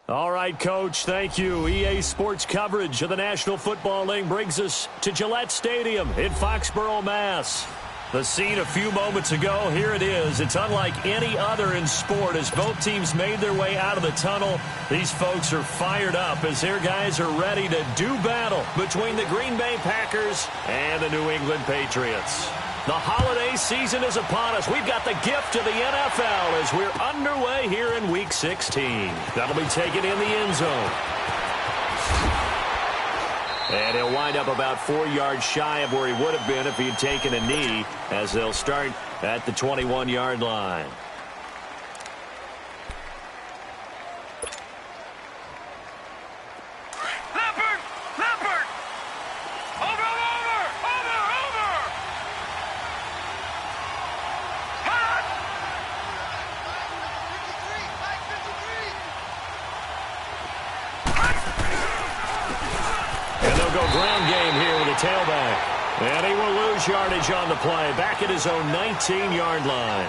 All right, Coach, thank you. EA Sports coverage of the National Football League brings us to Gillette Stadium in Foxborough, Mass. The scene a few moments ago, here it is. It's unlike any other in sport as both teams made their way out of the tunnel. These folks are fired up as their guys are ready to do battle between the Green Bay Packers and the New England Patriots. The holiday season is upon us. We've got the gift of the NFL as we're underway here in Week 16. That'll be taken in the end zone. And he'll wind up about 4 yards shy of where he would have been if he had taken a knee, as they'll start at the 21-yard line. Tailback. And he will lose yardage on the play. Back at his own 19-yard line.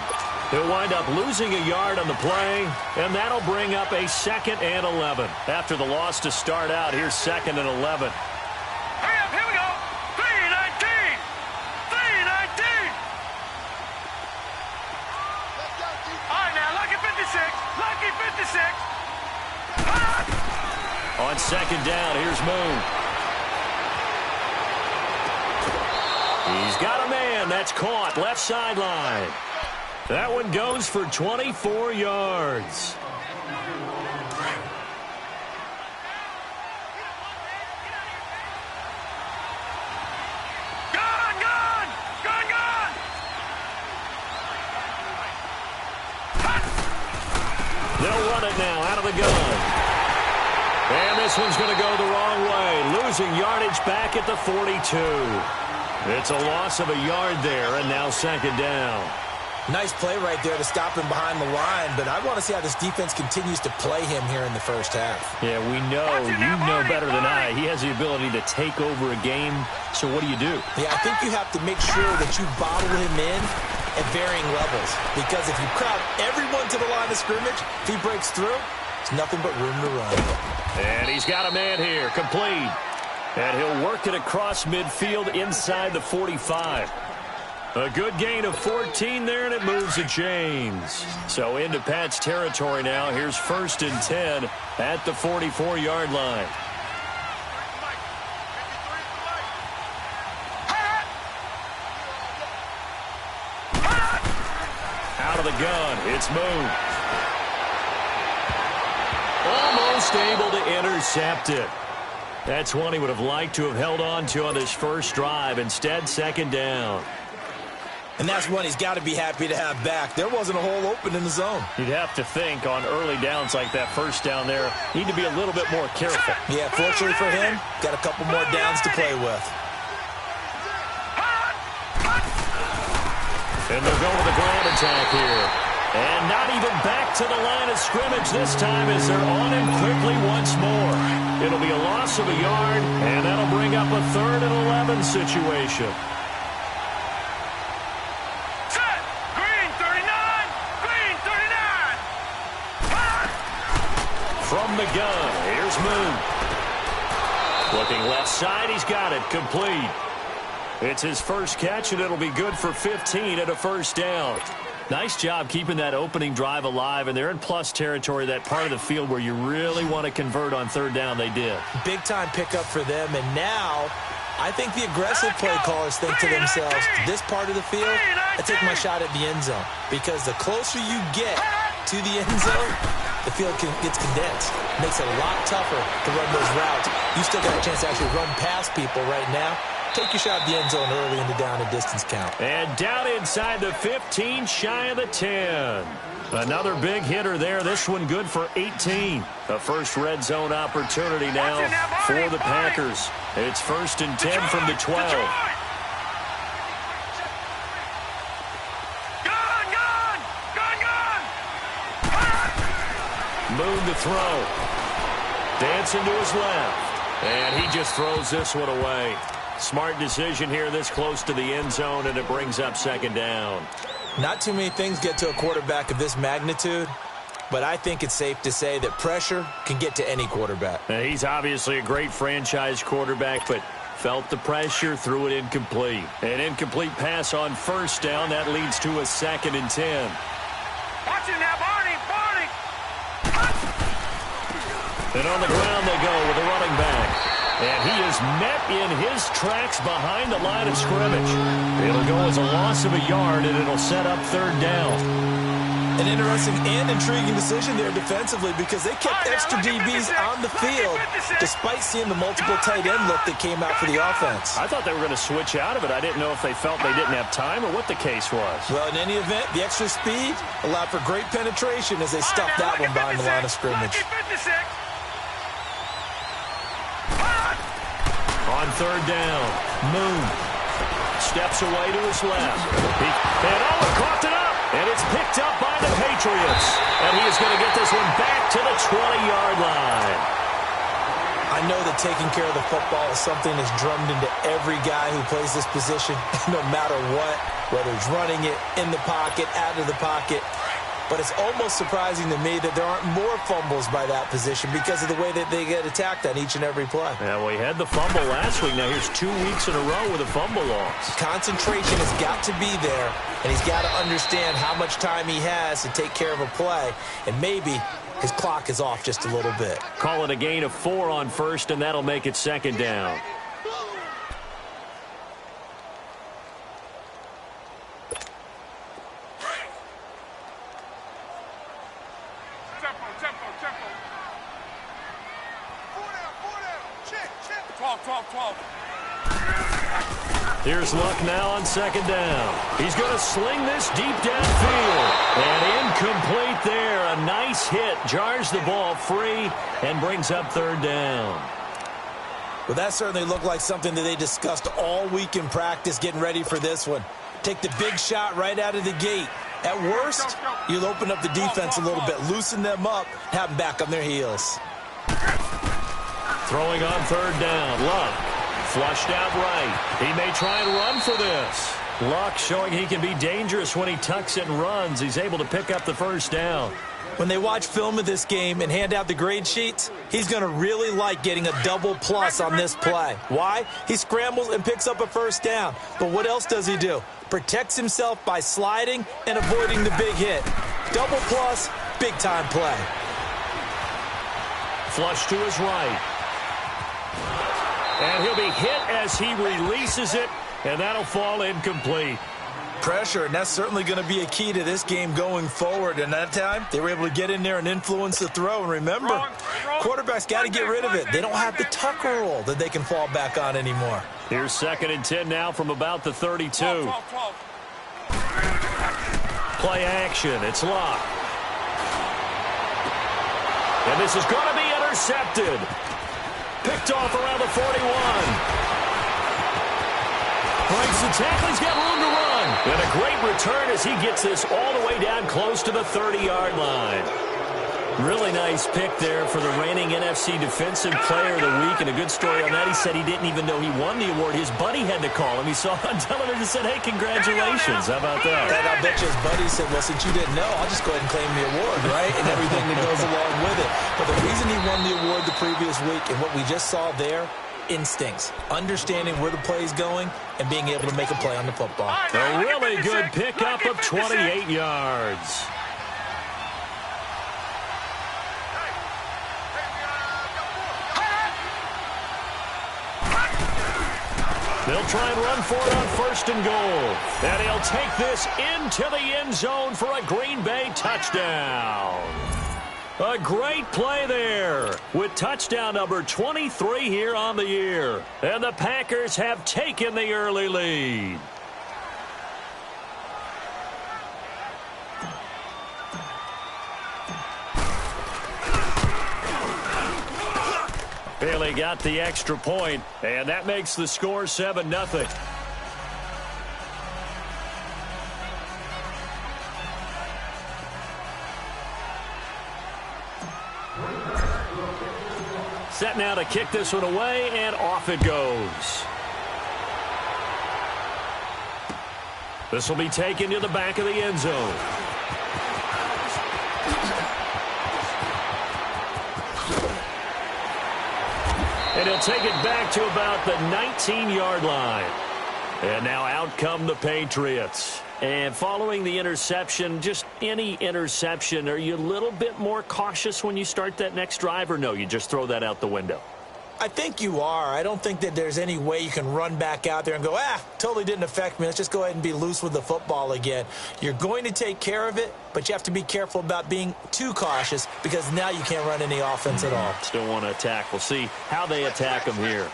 He'll wind up losing a yard on the play, and that'll bring up a 2nd and 11. After the loss to start out, here's 2nd and 11. Hurry up, here we go. 3-19. 3-19. All right, now, lucky 56. Lucky 56. On 2nd down, here's Moon. He's got a man. That's caught. Left sideline. That one goes for 24 yards. Gone, gone. Gone, gone. They'll run it now out of the gun. And this one's going to go the wrong way. Losing yardage back at the 42. It's a loss of a yard there, and now 2nd down. Nice play right there to stop him behind the line, but I want to see how this defense continues to play him here in the first half. Yeah, we know. You know better than I. He has the ability to take over a game, so what do you do? Yeah, I think you have to make sure that you bottle him in at varying levels, because if you crowd everyone to the line of scrimmage, if he breaks through, it's nothing but room to run. And he's got a man here, complete. And he'll work it across midfield inside the 45. A good gain of 14 there, and it moves the chains. So into Pat's territory now. Here's 1st and 10 at the 44-yard line. Out of the gun, it's Moon. Almost able to intercept it. That's one he would have liked to have held on to on this first drive. Instead, 2nd down. And that's one he's got to be happy to have back. There wasn't a hole open in the zone. You'd have to think on early downs like that first down there, need to be a little bit more careful. Yeah, fortunately for him, got a couple more downs to play with. And they'll go with the ground attack here. And not even back to the line of scrimmage this time as they're on him quickly once more. It'll be a loss of a yard, and that'll bring up a 3rd and 11 situation. Set. Green 39. Green 39. From the gun, here's Moon. Looking left side, he's got it, complete. It's his first catch, and it'll be good for 15 at a 1st down. Nice job keeping that opening drive alive, and they're in plus territory, that part of the field where you really want to convert on 3rd down. They did. Big-time pickup for them, and now I think the aggressive play callers think to themselves, this part of the field, I take my shot at the end zone, because the closer you get to the end zone, the field gets condensed. Makes it a lot tougher to run those routes. You still got a chance to actually run past people right now. Take your shot at the end zone early in the down and distance count. And down inside the 15, shy of the 10. Another big hitter there. This one good for 18. The first red zone opportunity now for the Packers. It's 1st and 10 from the 12. Moon to throw. Dancing to his left. And he just throws this one away. Smart decision here this close to the end zone, and it brings up 2nd down. Not too many things get to a quarterback of this magnitude but I think it's safe to say that pressure can get to any quarterback. He's obviously a great franchise quarterback, but felt the pressure, threw it incomplete. An incomplete pass on first down. That leads to a 2nd and 10. Watch it now, Barney! Barney! And on the ground they go with the running back. And he is met in his tracks behind the line of scrimmage. It'll go as a loss of a yard, and it'll set up 3rd down. An interesting and intriguing decision there defensively because they kept extra DBs on the field despite seeing the multiple tight end look that came out for the offense. I thought they were going to switch out of it. I didn't know if they felt they didn't have time or what the case was. Well, in any event, the extra speed allowed for great penetration as they stuffed that one behind the line of scrimmage. On 3rd down, Moon steps away to his left. And Owen coughed it up. And it's picked up by the Patriots. And he is going to get this one back to the 20-yard line. I know that taking care of the football is something that's drummed into every guy who plays this position, no matter what, whether it's running it, in the pocket, out of the pocket. But it's almost surprising to me that there aren't more fumbles by that position because of the way that they get attacked on each and every play. Yeah, we had the fumble last week. Now here's 2 weeks in a row with a fumble loss. Concentration has got to be there, and he's got to understand how much time he has to take care of a play, and maybe his clock is off just a little bit. Call it a gain of 4 on first, and that'll make it 2nd down. Here's Luck now on 2nd down. He's going to sling this deep downfield. And incomplete there. A nice hit. Jars the ball free and brings up 3rd down. Well, that certainly looked like something that they discussed all week in practice getting ready for this one. Take the big shot right out of the gate. At worst, you'll open up the defense a little bit, loosen them up, have them back on their heels. Throwing on 3rd down. Luck. Flushed out right. He may try and run for this. Luck showing he can be dangerous when he tucks it and runs. He's able to pick up the 1st down. When they watch film of this game and hand out the grade sheets, he's going to really like getting a double plus on this play. Why? He scrambles and picks up a 1st down. But what else does he do? Protects himself by sliding and avoiding the big hit. Double plus, big time play. Flush to his right. And he'll be hit as he releases it, and that'll fall incomplete. Pressure, and that's certainly going to be a key to this game going forward. And that time, they were able to get in there and influence the throw. And remember, quarterbacks got to get rid of it. They don't have the tuck rule that they can fall back on anymore. Here's 2nd and 10 now from about the 32. Play action. It's Luck. And this is going to be intercepted. Picked off around the 41. Breaks the tackle. He's got room to run. And a great return as he gets this all the way down close to the 30-yard line. Really nice pick there for the reigning NFC Defensive Player of the Week. And a good story on that. He said he didn't even know he won the award. His buddy had to call him. He saw it on television and said, hey, congratulations. How about that? And I bet you his buddy said, well, since you didn't know, I'll just go ahead and claim the award, right? And everything that goes along with it. But the reason he won the award the previous week and what we just saw there, instincts, understanding where the play is going and being able to make a play on the football. A really good pickup of 28 yards. They'll try and run for it on 1st and goal. And he'll take this into the end zone for a Green Bay touchdown. A great play there with touchdown number 23 here on the year. And the Packers have taken the early lead. Bailey got the extra point, and that makes the score 7-0. Set now to kick this one away, and off it goes. This will be taken to the back of the end zone. And he'll take it back to about the 19-yard line. And now out come the Patriots. And following the interception, just any interception, are you a little bit more cautious when you start that next drive, or no, you just throw that out the window? I think you are. I don't think that there's any way you can run back out there and go, totally didn't affect me. Let's just go ahead and be loose with the football again. You're going to take care of it, but you have to be careful about being too cautious because now you can't run any offense at all. Still want to attack. We'll see how they attack them here.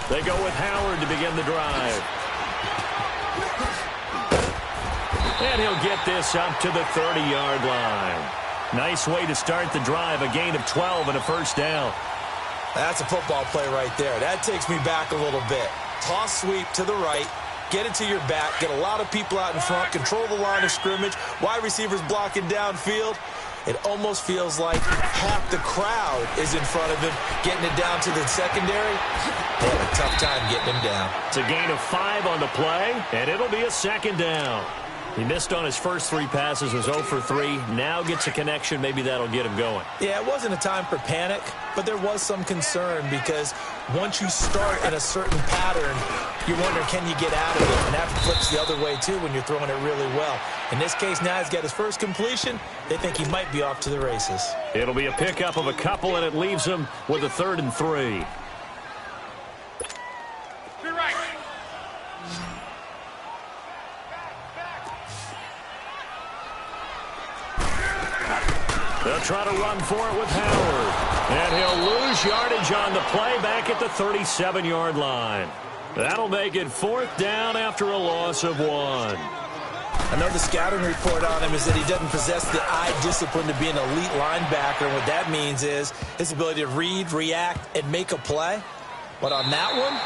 They go with Howard to begin the drive. And he'll get this up to the 30-yard line. Nice way to start the drive, a gain of 12 and a first down. That's a football play right there. That takes me back a little bit. Toss sweep to the right, get it to your back, get a lot of people out in front, control the line of scrimmage, wide receivers blocking downfield. It almost feels like half the crowd is in front of him, getting it down to the secondary. They have a tough time getting him down. It's a gain of 5 on the play, and it'll be a second down. He missed on his first 3 passes, was 0 for 3. Now gets a connection. Maybe that'll get him going. Yeah, it wasn't a time for panic, but there was some concern because once you start in a certain pattern, you wonder, can you get out of it? And that flips the other way, too, when you're throwing it really well. In this case, now he's got his first completion. They think he might be off to the races. It'll be a pickup of a couple, and it leaves him with a 3rd and 3. They'll try to run for it with Howard. And he'll lose yardage on the play back at the 37-yard line. That'll make it 4th down after a loss of 1. I know the scouting report on him is that he doesn't possess the eye discipline to be an elite linebacker. And what that means is his ability to read, react, and make a play. But on that one,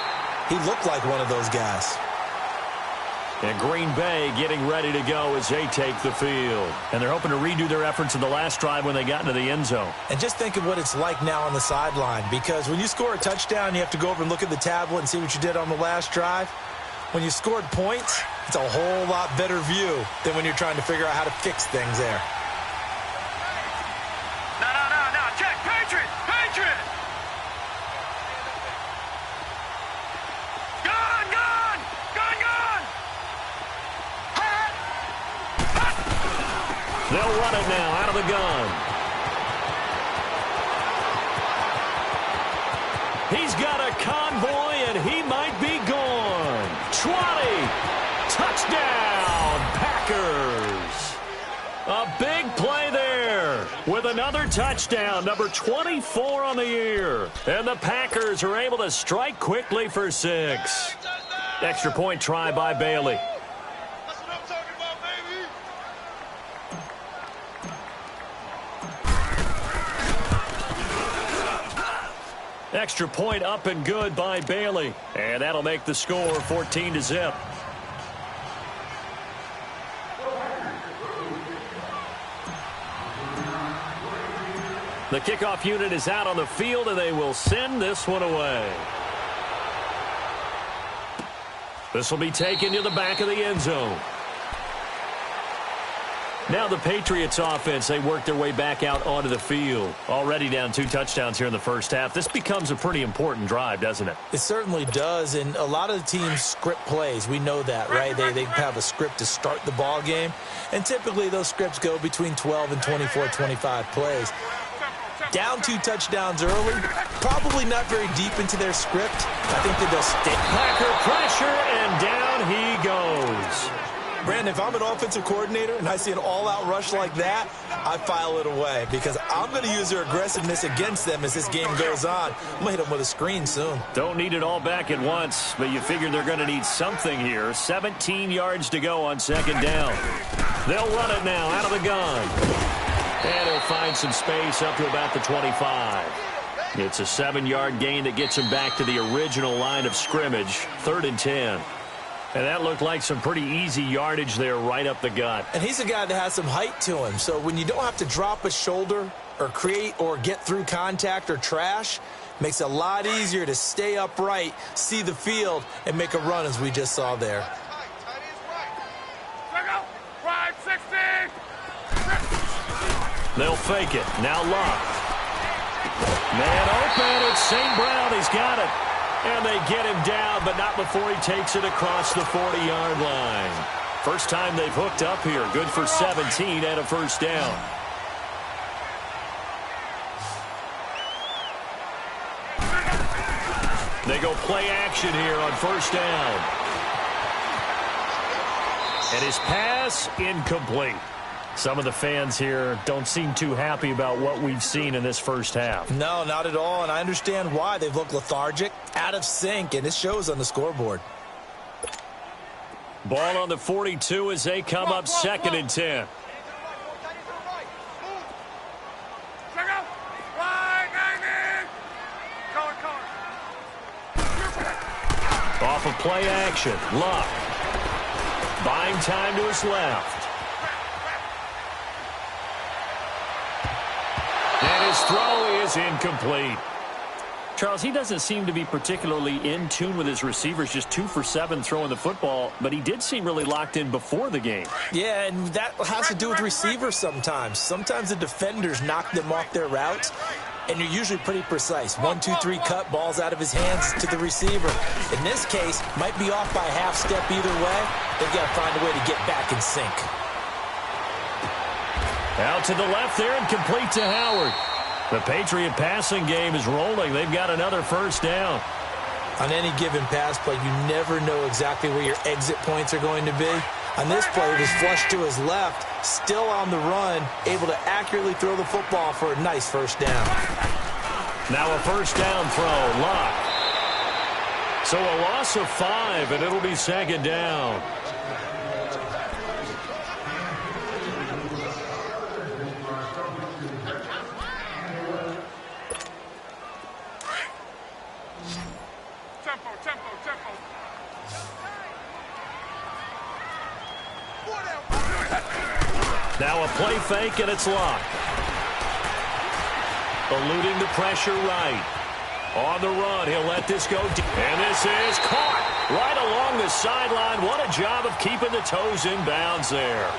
he looked like one of those guys. And Green Bay getting ready to go as they take the field. And they're hoping to redo their efforts in the last drive when they got into the end zone. And just think of what it's like now on the sideline. Because when you score a touchdown, you have to go over and look at the tablet and see what you did on the last drive. When you scored points, it's a whole lot better view than when you're trying to figure out how to fix things there. No. Check. Patriot. They'll run it now out of the gun. He's got a convoy, and he might be gone. 20. Touchdown, Packers. A big play there with another touchdown, number 24 on the year. And the Packers are able to strike quickly for 6. Extra point try by Bailey. Extra point up and good by Bailey. And that'll make the score 14-0. The kickoff unit is out on the field, and they will send this one away. This will be taken to the back of the end zone. Now the Patriots offense, they work their way back out onto the field. Already down 2 touchdowns here in the first half. This becomes a pretty important drive, doesn't it? It certainly does, and a lot of the teams script plays. We know that, right? They have a script to start the ball game, and typically those scripts go between 12 and 24, 25 plays. Down 2 touchdowns early, probably not very deep into their script. I think that they'll stay. Packer pressure, and down he goes. Brandon, if I'm an offensive coordinator and I see an all-out rush like that, I file it away because I'm going to use their aggressiveness against them as this game goes on. I'm going to hit them with a screen soon. Don't need it all back at once, but you figure they're going to need something here. 17 yards to go on 2nd down. They'll run it now out of the gun. And he'll find some space up to about the 25. It's a 7-yard gain that gets him back to the original line of scrimmage. 3rd and 10. And that looked like some pretty easy yardage there right up the gut. And he's a guy that has some height to him. So when you don't have to drop a shoulder or create or get through contact or trash, makes it a lot easier to stay upright, see the field, and make a run as we just saw there. They'll fake it. Now Luck. Man open. It's St. Brown. He's got it. And they get him down, but not before he takes it across the 40-yard line. First time they've hooked up here. Good for 17 and a first down. They go play action here on first down. And his pass incomplete. Some of the fans here don't seem too happy about what we've seen in this first half. No, not at all, and I understand why. They've looked lethargic, out of sync, and it shows on the scoreboard. Ball on the 42 as they come up second and 10. Off of play action, Luck. Buying time to his left. And his throw is incomplete. Charles, he doesn't seem to be particularly in tune with his receivers, just 2 for 7 throwing the football, but he did seem really locked in before the game. Yeah, and that has to do with receivers sometimes. Sometimes the defenders knock them off their routes, and you're usually pretty precise. 1, 2, 3 cut, balls out of his hands to the receiver. In this case, might be off by a half step either way. They've got to find a way to get back in sync. Out to the left there and complete to Howard. The Patriot passing game is rolling. They've got another first down. On any given pass play, you never know exactly where your exit points are going to be. On this play, it was flushed to his left, still on the run, able to accurately throw the football for a nice first down. Now a first down throw, Luck. So a loss of 5, and it'll be second down. Now a play fake, and it's Luck. Eluding the pressure right. On the run, he'll let this go deep. And this is caught right along the sideline. What a job of keeping the toes in bounds there.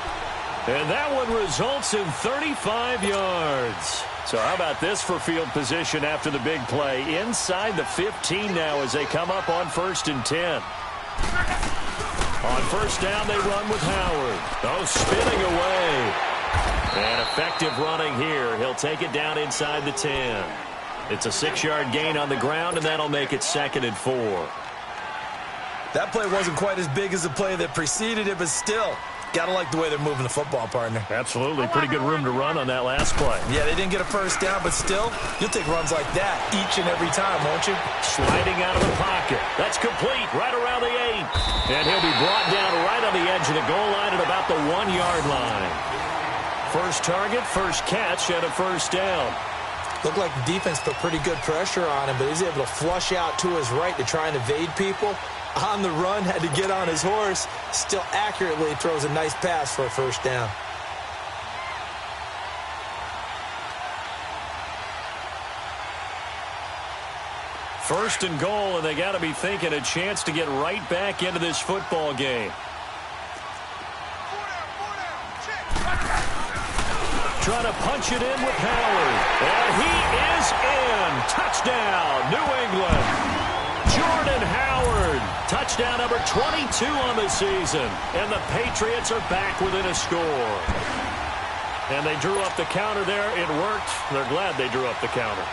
And that one results in 35 yards. So how about this for field position after the big play? Inside the 15 now as they come up on 1st and 10. On first down, they run with Howard. Oh, spinning away. And effective running here. He'll take it down inside the 10. It's a 6-yard gain on the ground, and that'll make it 2nd and 4. That play wasn't quite as big as the play that preceded it, but still, got to like the way they're moving the football, partner. Absolutely. Pretty good room to run on that last play. Yeah, they didn't get a first down, but still, you'll take runs like that each and every time, won't you? Sliding out of the pocket. That's complete right around the 8. And he'll be brought down right on the edge of the goal line at about the 1-yard line. First target, first catch, and a first down. Looked like the defense put pretty good pressure on him, but he's able to flush out to his right to try and evade people. On the run, had to get on his horse. Still accurately throws a nice pass for a first down. First and goal, and they got to be thinking a chance to get right back into this football game. Trying to punch it in with Howard. And he is in. Touchdown, New England. Jordan Howard. Touchdown number 22 on the season. And the Patriots are back within a score. And they drew up the counter there. It worked. They're glad they drew up the counter.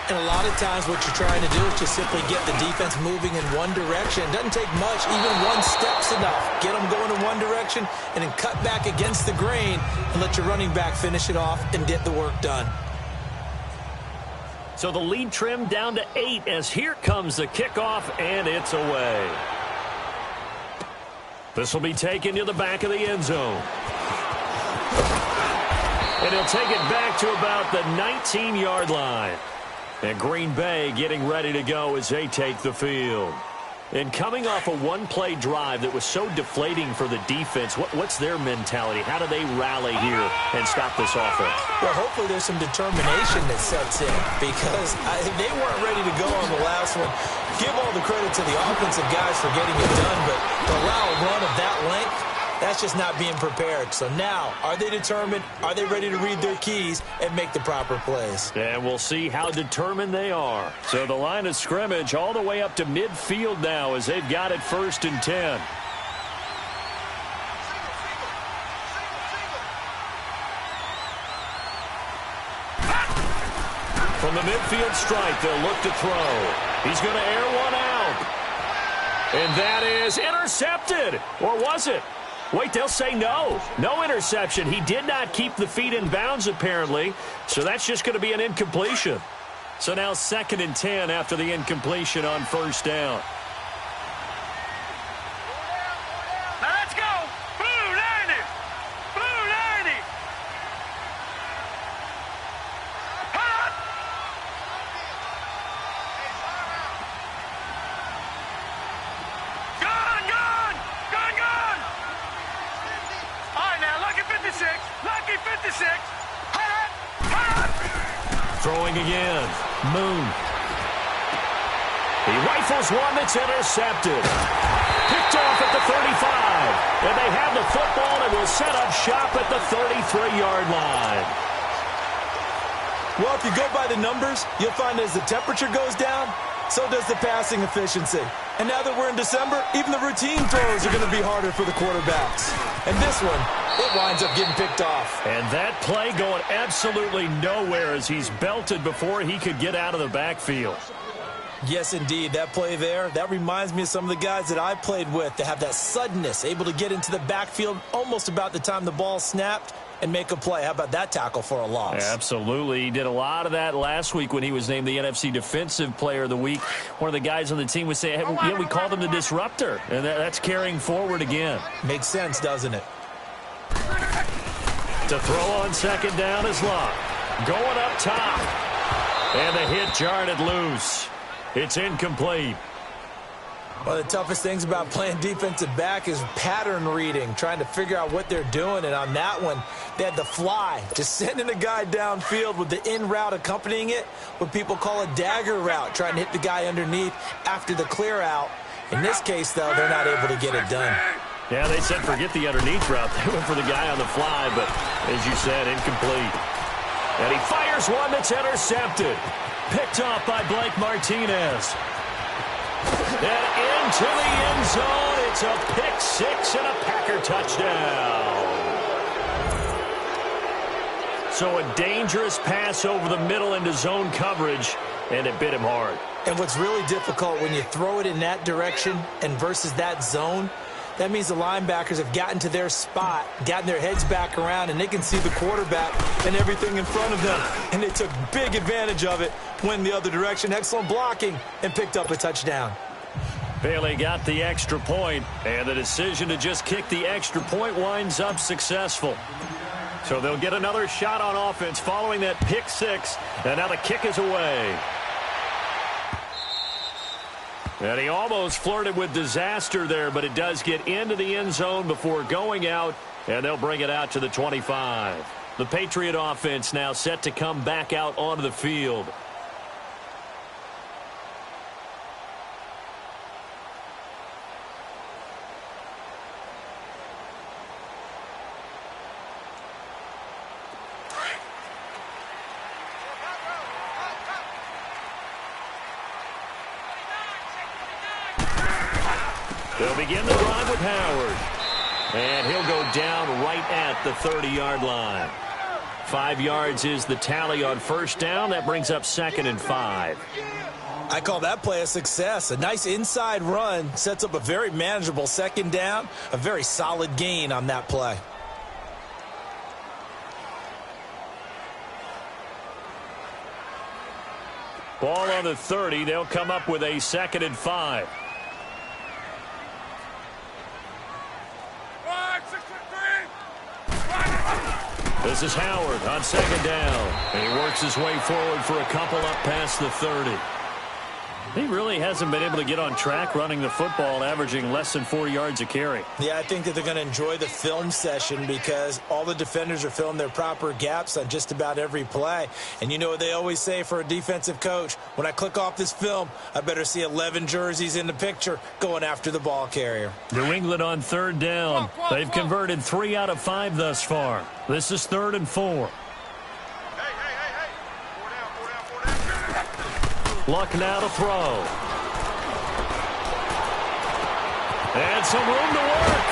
And a lot of times what you're trying to do is just simply get the defense moving in one direction. It doesn't take much. Even one step's enough. Get them going in one direction and then cut back against the grain and let your running back finish it off and get the work done. So the lead trimmed down to 8 as here comes the kickoff, and it's away. This will be taken to the back of the end zone. And he'll take it back to about the 19-yard line. And Green Bay getting ready to go as they take the field. And coming off a one-play drive that was so deflating for the defense, what's their mentality? How do they rally here and stop this offense? Well, hopefully there's some determination that sets in because they weren't ready to go on the last one. Give all the credit to the offensive guys for getting it done, but to allow a run of that length, That's just not being prepared. So now, are they determined? Are they ready to read their keys and make the proper plays? And we'll see how determined they are. So the line of scrimmage all the way up to midfield now as they've got it 1st and 10. From the midfield stripe, they'll look to throw. He's going to air one out. And that is intercepted. Or was it? Wait, they'll say no. No interception. He did not keep the feet in bounds, apparently. So that's just going to be an incompletion. So now 2nd and 10 after the incompletion on 1st down. Now let's go. Blue 90. Blue 90. Hot. Gone. All right, now, lucky 56. Lucky 56. Hot. Throwing again. Moon. He rifles one that's intercepted. Picked off at the 35. And they have the football and will set up shop at the 33-yard line. Well, if you go by the numbers, you'll find as the temperature goes down, so does the passing efficiency. And now that we're in December, even the routine throws are going to be harder for the quarterbacks. And this one, it winds up getting picked off. And that play going absolutely nowhere as he's belted before he could get out of the backfield. Yes, indeed. That play there, that reminds me of some of the guys that I played with that have that suddenness, able to get into the backfield almost about the time the ball snapped and make a play. How about that tackle for a loss? Absolutely. He did a lot of that last week when he was named the NFC Defensive Player of the Week. One of the guys on the team would say, hey, yeah, we called him the disruptor. And that's carrying forward again. Makes sense, doesn't it? To throw on 2nd down is Locke. Going up top. And the hit jarred it loose. It's incomplete. One of the toughest things about playing defensive back is pattern reading, trying to figure out what they're doing. And on that one, they had the fly, just sending a guy downfield with the in route accompanying it, what people call a dagger route, trying to hit the guy underneath after the clear out. In this case, though, they're not able to get it done. Yeah, they said forget the underneath route. They went for the guy on the fly, but as you said, incomplete. And he fires one that's intercepted. Picked off by Blake Martinez. And into the end zone. It's a pick six and a Packer touchdown. So a dangerous pass over the middle into zone coverage, and it bit him hard. And what's really difficult when you throw it in that direction and versus that zone, that means the linebackers have gotten to their spot, gotten their heads back around, and they can see the quarterback and everything in front of them. And they took big advantage of it, went the other direction. Excellent blocking, and picked up a touchdown. Bailey got the extra point, and the decision to just kick the extra point winds up successful. So they'll get another shot on offense following that pick six, and now the kick is away. And he almost flirted with disaster there, but it does get into the end zone before going out, and they'll bring it out to the 25. The Patriot offense now set to come back out onto the field. They'll begin the drive with Howard. And he'll go down right at the 30-yard line. 5 yards is the tally on first down. That brings up 2nd and 5. I call that play a success. A nice inside run sets up a very manageable 2nd down. A very solid gain on that play. Ball on the 30. They'll come up with a 2nd and 5. This is Howard on 2nd down. And he works his way forward for a couple up past the 30. He really hasn't been able to get on track running the football, averaging less than 4 yards a carry. Yeah, I think that they're going to enjoy the film session because all the defenders are filling their proper gaps on just about every play. And you know what they always say for a defensive coach? When I click off this film, I better see 11 jerseys in the picture going after the ball carrier. New England on third down. They've converted 3 out of 5 thus far. This is 3rd and 4. Luck now to throw. And some room to work.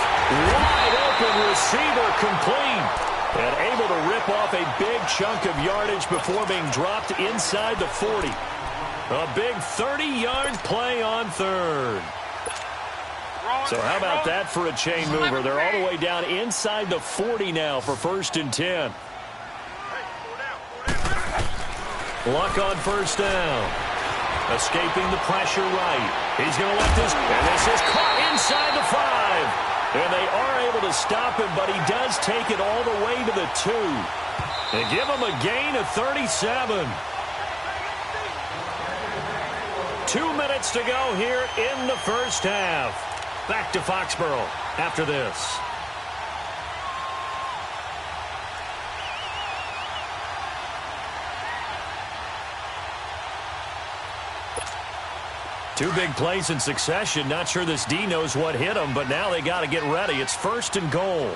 Wide open receiver complete. And able to rip off a big chunk of yardage before being dropped inside the 40. A big 30-yard play on third. So how about that for a chain mover? They're all the way down inside the 40 now for 1st and 10. Luck on 1st down. Escaping the pressure right. He's going to let this, and this is caught inside the 5. And they are able to stop him, but he does take it all the way to the 2. They give him a gain of 37. 2 minutes to go here in the first half. Back to Foxborough after this. Two big plays in succession. Not sure this D knows what hit him, but now they got to get ready. It's 1st and goal.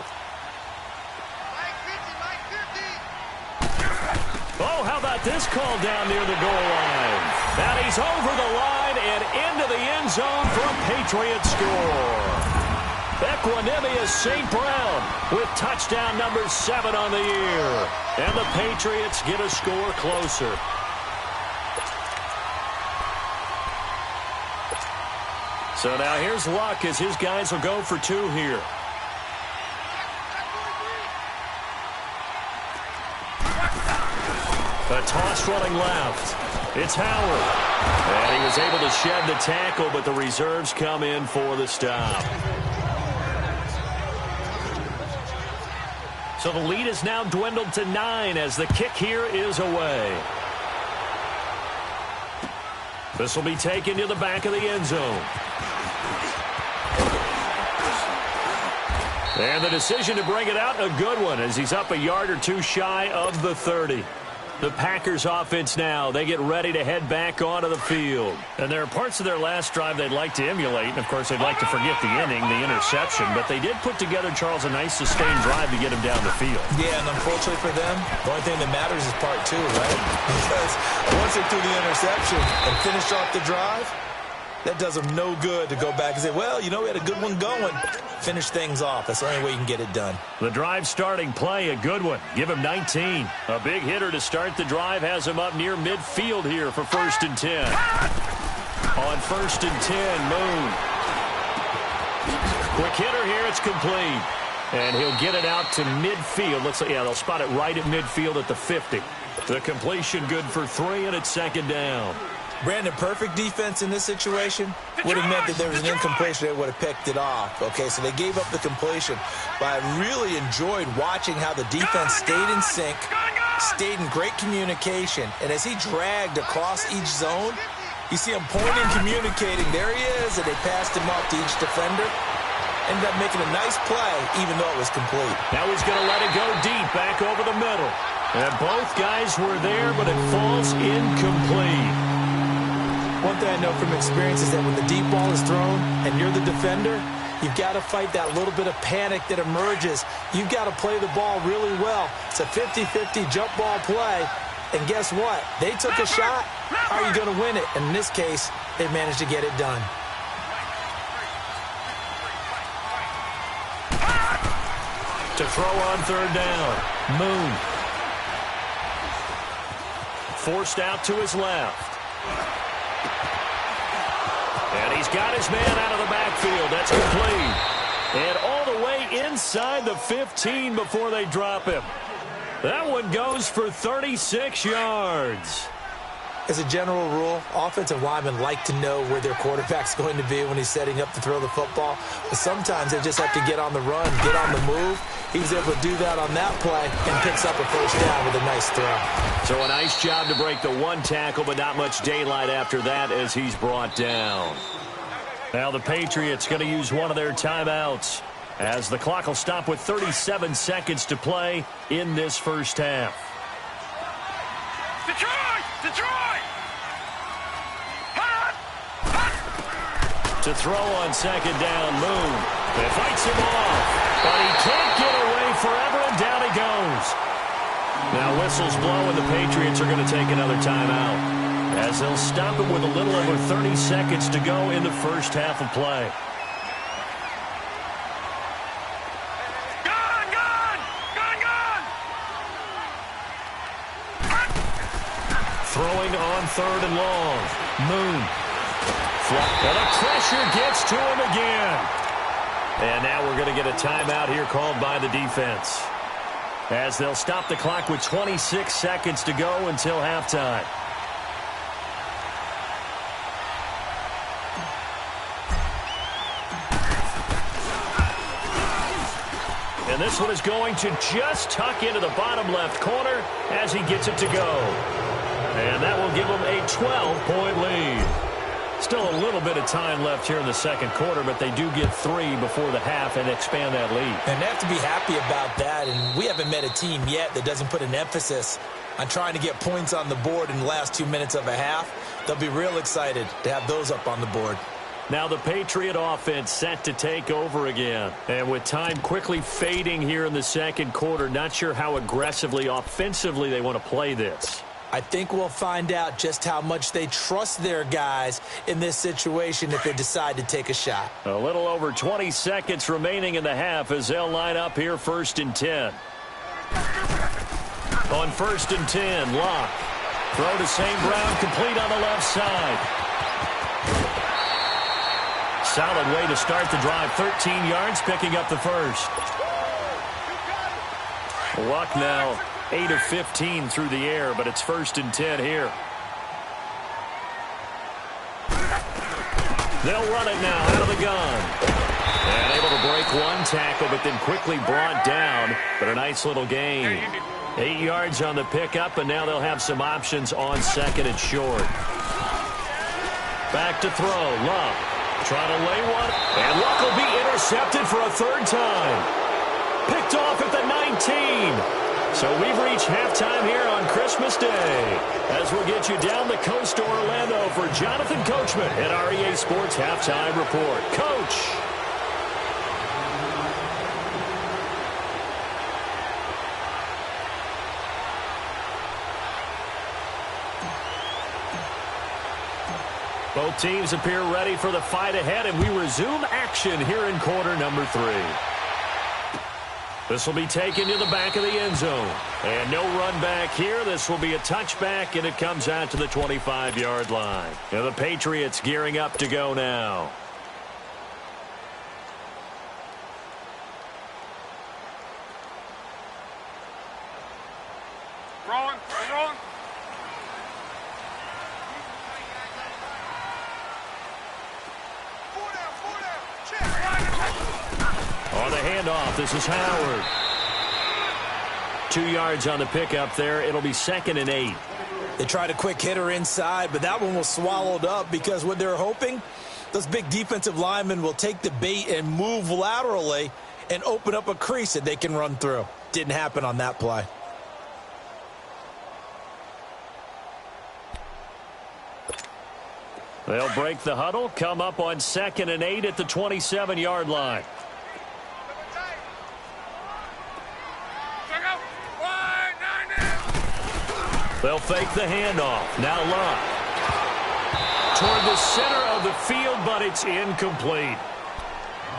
Oh, how about this call down near the goal line? And he's over the line and into the end zone for a Patriot score. Equanimous St. Brown with touchdown number 7 on the year. And the Patriots get a score closer. So now here's Luck as his guys will go for 2 here. A toss running left. It's Howard. And he was able to shed the tackle, but the reserves come in for the stop. So the lead is now dwindled to 9 as the kick here is away. This will be taken to the back of the end zone. And the decision to bring it out, a good one, as he's up a yard or 2 shy of the 30. The Packers offense now, they get ready to head back onto the field. And there are parts of their last drive they'd like to emulate. And, of course, they'd like to forget the inning, the interception. But they did put together, Charles, a nice sustained drive to get him down the field. Yeah, and unfortunately for them, the only thing that matters is part 2, right? Because once they threw the interception and finished off the drive, that does them no good to go back and say, well, you know, we had a good one going. Finish things off. That's the only way you can get it done. The drive starting play, a good one. Give him 19. A big hitter to start the drive has him up near midfield here for 1st and 10. On 1st and 10, Moon. Quick hitter here, it's complete. And he'll get it out to midfield. Let's see, yeah, they'll spot it right at midfield at the 50. The completion good for 3, and it's 2nd down. Brandon, perfect defense in this situation would have meant that there was an incompletion. They would have picked it off. Okay, so they gave up the completion. But I really enjoyed watching how the defense stayed in sync, stayed in great communication. And as he dragged across each zone, you see him pointing, communicating. There he is, and they passed him off to each defender. Ended up making a nice play, even though it was complete. Now he's going to let it go deep, back over the middle. And both guys were there, but it falls incomplete. One thing I know from experience is that when the deep ball is thrown and you're the defender, you've got to fight that little bit of panic that emerges. You've got to play the ball really well. It's a 50-50 jump ball play. And guess what? They took a shot. How are you going to win it? And in this case, they managed to get it done. To throw on 3rd down, Moon. Forced out to his left. And he's got his man out of the backfield. That's complete. And all the way inside the 15 before they drop him. That one goes for 36 yards. As a general rule, offensive linemen like to know where their quarterback's going to be when he's setting up to throw the football. But sometimes they just have to get on the run, get on the move. He was able to do that on that play and picks up a first down with a nice throw. So a nice job to break the one tackle, but not much daylight after that as he's brought down. Now the Patriots going to use one of their timeouts as the clock will stop with 37 seconds to play in this first half. Detroit! Detroit! Hot! Hot! To throw on second down, Moon. It fights him off, but he can't get away forever, and down he goes. Now whistles blow, and the Patriots are going to take another timeout as they'll stop it with a little over 30 seconds to go in the first half of play. Throwing on third and long. Moon. And the pressure gets to him again. And now we're going to get a timeout here called by the defense, as they'll stop the clock with 26 seconds to go until halftime. And this one is going to just tuck into the bottom left corner as he gets it to go. And that will give him a 12-point lead. Still a little bit of time left here in the second quarter, but they do get 3 before the half and expand that lead. And they have to be happy about that, and we haven't met a team yet that doesn't put an emphasis on trying to get points on the board in the last 2 minutes of a half. They'll be real excited to have those up on the board. Now the Patriot offense set to take over again. And with time quickly fading here in the second quarter, not sure how aggressively, offensively they want to play this. I think we'll find out just how much they trust their guys in this situation if they decide to take a shot. A little over 20 seconds remaining in the half as they'll line up here first and 10. On first and 10, Locke. Throw to St. Brown, complete on the left side. Solid way to start the drive, 13 yards, picking up the first. Luck now 8 of 15 through the air, but it's first and 10 here. They'll run it now out of the gun. And able to break one tackle, but then quickly brought down. But a nice little gain. 8 yards on the pickup, and now they'll have some options on second and short. Back to throw, Luck. Trying to lay one, and Luck will be intercepted for a third time. Picked off at the 19. So we've reached halftime here on Christmas Day as we'll get you down the coast to Orlando for Jonathan Coachman at our EA Sports Halftime Report. Coach. Both teams appear ready for the fight ahead, and we resume action here in quarter number 3. This will be taken to the back of the end zone. And no run back here. This will be a touchback, and it comes out to the 25-yard line. And the Patriots gearing up to go now. Throwing. On the handoff, this is Howard. 2 yards on the pickup there. It'll be second and 8. They tried a quick hitter inside, but that one was swallowed up because what they're hoping, those big defensive linemen will take the bait and move laterally and open up a crease that they can run through. Didn't happen on that play. They'll break the huddle, come up on second and 8 at the 27-yard line. They'll fake the handoff. Now Luck. Toward the center of the field, but it's incomplete.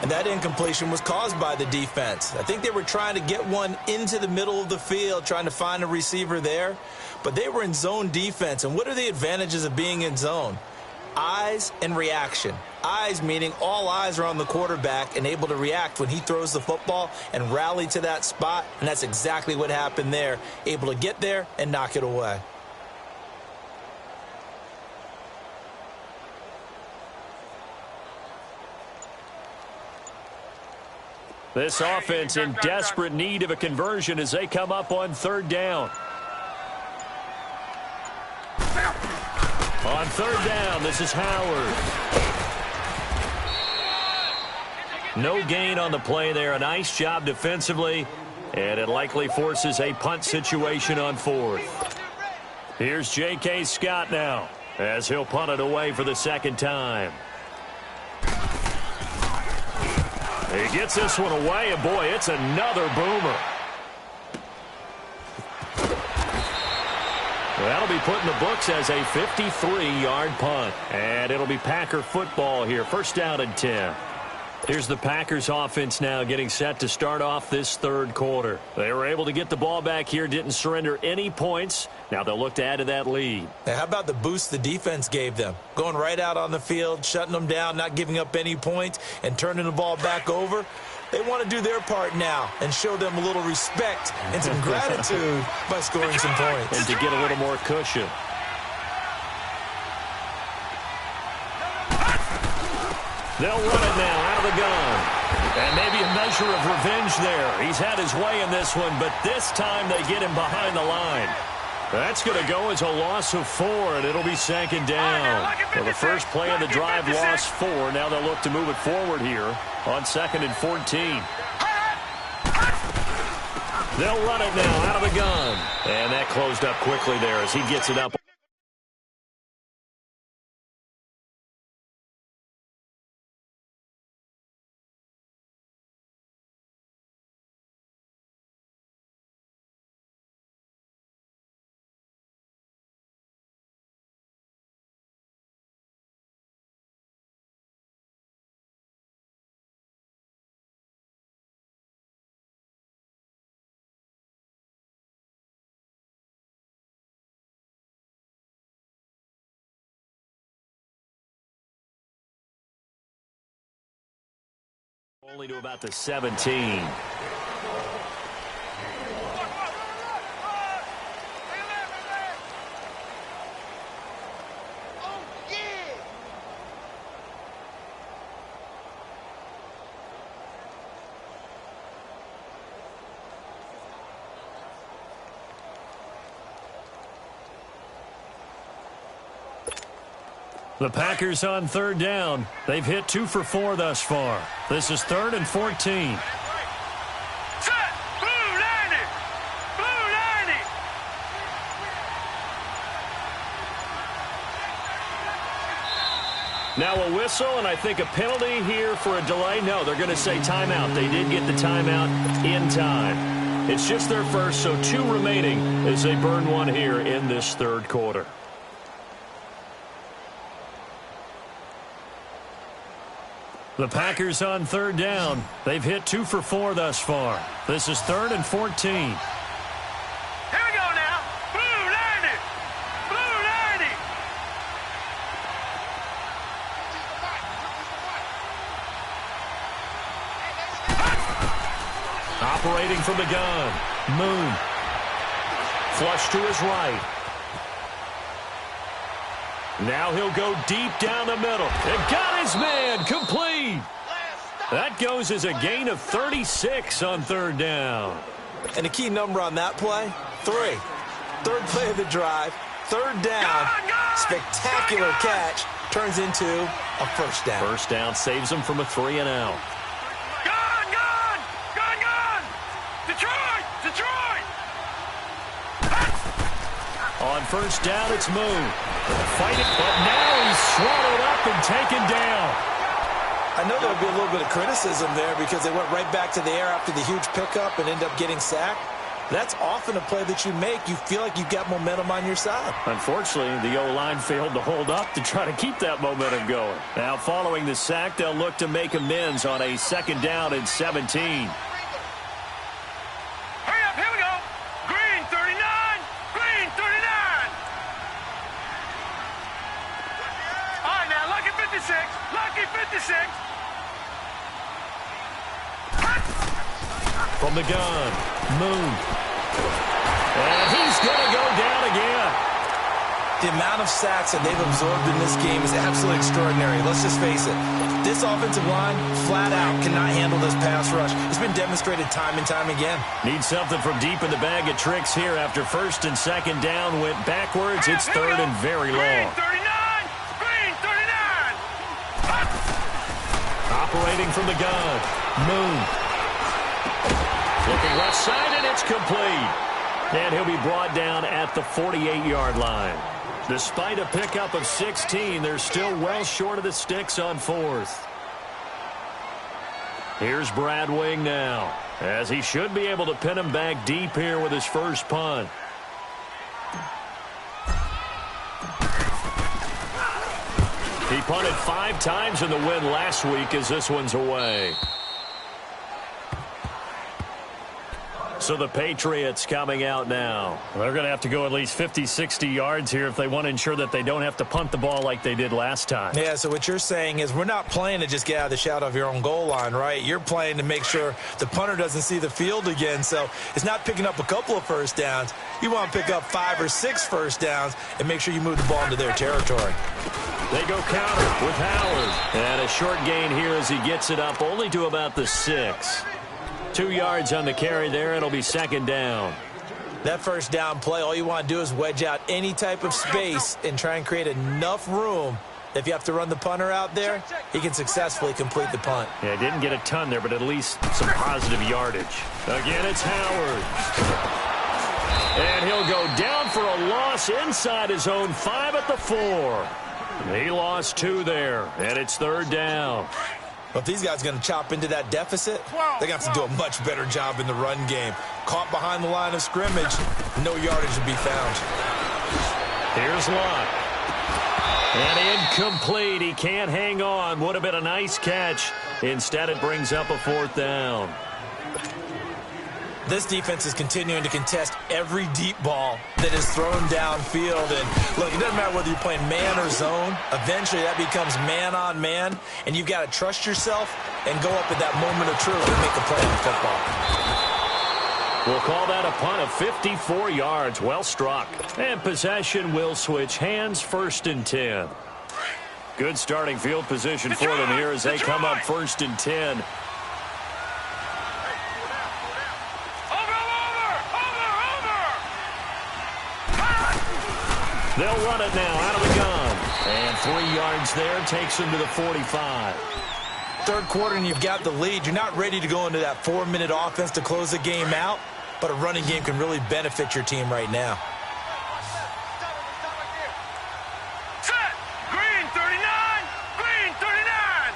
And that incompletion was caused by the defense. I think they were trying to get one into the middle of the field, trying to find a receiver there. But they were in zone defense. And what are the advantages of being in zone? Eyes and reaction. Eyes meaning all eyes are on the quarterback and able to react when he throws the football and rally to that spot. And that's exactly what happened there. Able to get there and knock it away. This offense in desperate need of a conversion as they come up on third down. On third down, this is Howard. No gain on the play there. A nice job defensively, and it likely forces a punt situation on fourth. Here's J.K. Scott now as he'll punt it away for the second time. He gets this one away, and boy, it's another boomer. That'll be put in the books as a 53-yard punt. And it'll be Packer football here. First down and 10. Here's the Packers offense now getting set to start off this third quarter. They were able to get the ball back here, didn't surrender any points. Now they'll look to add to that lead. Now, how about the boost the defense gave them? Going right out on the field, shutting them down, not giving up any points, and turning the ball back over. They want to do their part now and show them a little respect and some gratitude by scoring some points. And to get a little more cushion. They'll run it now out of the gun. And maybe a measure of revenge there. He's had his way in this one, but this time they get him behind the line. That's going to go as a loss of 4, and it'll be second down. Well, the first play of the drive lost 4. Now they'll look to move it forward here on 2nd and 14. They'll run it now out of the gun. And that closed up quickly there as he gets it up. Only to about the 17. The Packers on third down. They've hit 2 for 4 thus far. This is 3rd and 14. Set! Blue 90! Blue 90! Now a whistle, and I think a penalty here for a delay. No, they're going to say timeout. They did get the timeout in time. It's just their first, so 2 remaining as they burn 1 here in this third quarter. The Packers on third down. They've hit 2 for 4 thus far. This is 3rd and 14. Here we go now. Blue 90! Blue 90! Operating from the gun. Moon. Flush to his right. Now he'll go deep down the middle. And got his man. Complete. That goes as a gain of 36 on third down. And the key number on that play, 3. Third play of the drive, third down, spectacular catch, turns into a first down. First down saves him from a 3 and out. Gun! Gun! Gun! Gun! Detroit! Detroit! On first down, it's Moon. Fighting, but now he's swallowed up and taken down. I know there'll be a little bit of criticism there because they went right back to the air after the huge pickup and end up getting sacked. That's often a play that you make. You feel like you've got momentum on your side. Unfortunately, the O-line failed to hold up to try to keep that momentum going. Now, following the sack, they'll look to make amends on a 2nd down and 17. Hurry up, here we go. Green 39. Green 39. All right, now, Lucky 56. Lucky 56. From the gun, Moon. And he's going to go down again. The amount of sacks that they've absorbed in this game is absolutely extraordinary. Let's just face it. This offensive line, flat out, cannot handle this pass rush. It's been demonstrated time and time again. Need something from deep in the bag of tricks here after first and second down went backwards. It's third and very long. Green 39. Operating from the gun. Moon. Looking left side, and it's complete. And he'll be brought down at the 48-yard line. Despite a pickup of 16, they're still well short of the sticks on fourth. Here's Brad Wing now, as he should be able to pin him back deep here with his first punt. He punted 5 times in the win last week as this one's away. So the Patriots coming out now. They're going to have to go at least 50, 60 yards here if they want to ensure that they don't have to punt the ball like they did last time. Yeah, so what you're saying is we're not playing to just get out of the shadow of your own goal line, right? You're playing to make sure the punter doesn't see the field again. So it's not picking up a couple of first downs. You want to pick up 5 or 6 first downs and make sure you move the ball into their territory. They go counter with Howard. And a short gain here as he gets it up only to about the 6. 2 yards on the carry there. It'll be second down. That first down play, all you want to do is wedge out any type of space and try and create enough room. If you have to run the punter out there, he can successfully complete the punt. Yeah, didn't get a ton there, but at least some positive yardage. Again, it's Howard. And he'll go down for a loss inside his own 5 at the 4. He lost 2 there, and it's third down. But if these guys are going to chop into that deficit, they're going to have to do a much better job in the run game. Caught behind the line of scrimmage, no yardage to be found. Here's Locke. And incomplete. He can't hang on. Would have been a nice catch. Instead, it brings up a 4th down. This defense is continuing to contest every deep ball that is thrown downfield. And, look, it doesn't matter whether you're playing man or zone. Eventually, that becomes man on man, and you've got to trust yourself and go up at that moment of truth and make a play in football. We'll call that a punt of 54 yards. Well struck. And possession will switch hands, 1st and 10. Good starting field position for them here as they come up 1st and 10. They'll run it now out of the gun. And 3 yards there takes them to the 45. Third quarter and you've got the lead. You're not ready to go into that 4-minute offense to close the game out, but a running game can really benefit your team right now. Set. Green 39. Green 39.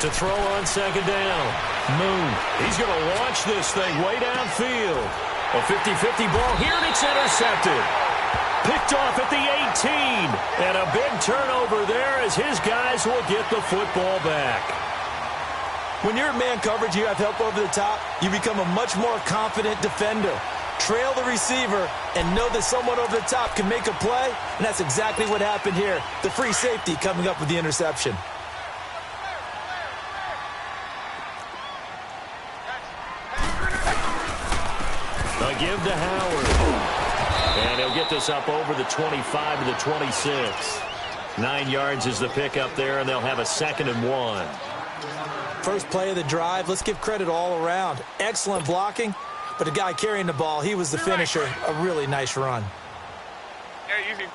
To throw on second down. Moon. He's going to launch this thing way downfield. A 50-50 ball here, and it's intercepted. Picked off at the 18. And a big turnover there as his guys will get the football back. When you're in man coverage, you have help over the top, you become a much more confident defender. Trail the receiver and know that someone over the top can make a play, and that's exactly what happened here. The free safety coming up with the interception. A give to Howard. And he'll get this up over the 25 to the 26. 9 yards is the pickup there, and they'll have a 2nd and 1. First play of the drive, let's give credit all around. Excellent blocking, but the guy carrying the ball, he was the finisher. A really nice run. Yeah, easy.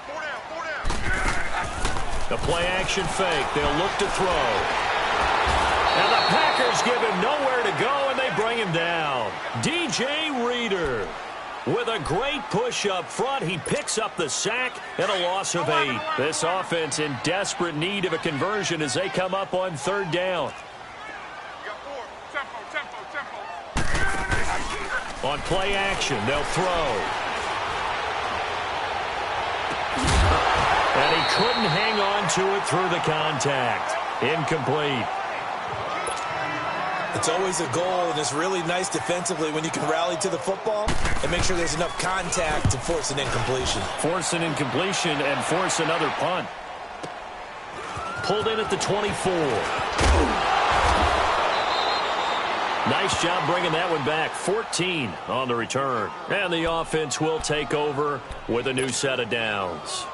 4 down. The play action fake. They'll look to throw. And the Packers give him nowhere to go, and they bring him down. DJ Reader with a great push up front. He picks up the sack and a loss of 8. This offense in desperate need of a conversion as they come up on 3rd down. Tempo. On play action, they'll throw. And he couldn't hang on to it through the contact. Incomplete. It's always a goal, and it's really nice defensively when you can rally to the football and make sure there's enough contact to force an incompletion. Force an incompletion and force another punt. Pulled in at the 24. Nice job bringing that one back. 14 on the return. And the offense will take over with a new set of downs.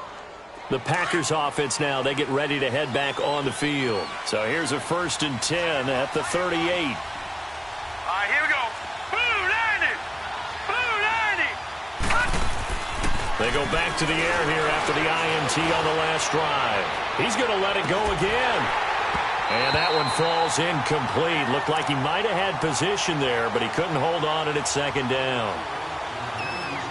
The Packers offense now, they get ready to head back on the field. So here's a 1st and 10 at the 38. All right, here we go. Blue 90. Blue 90. They go back to the air here after the INT on the last drive. He's going to let it go again. And that one falls incomplete. Looked like he might have had position there, but he couldn't hold on at 2nd down.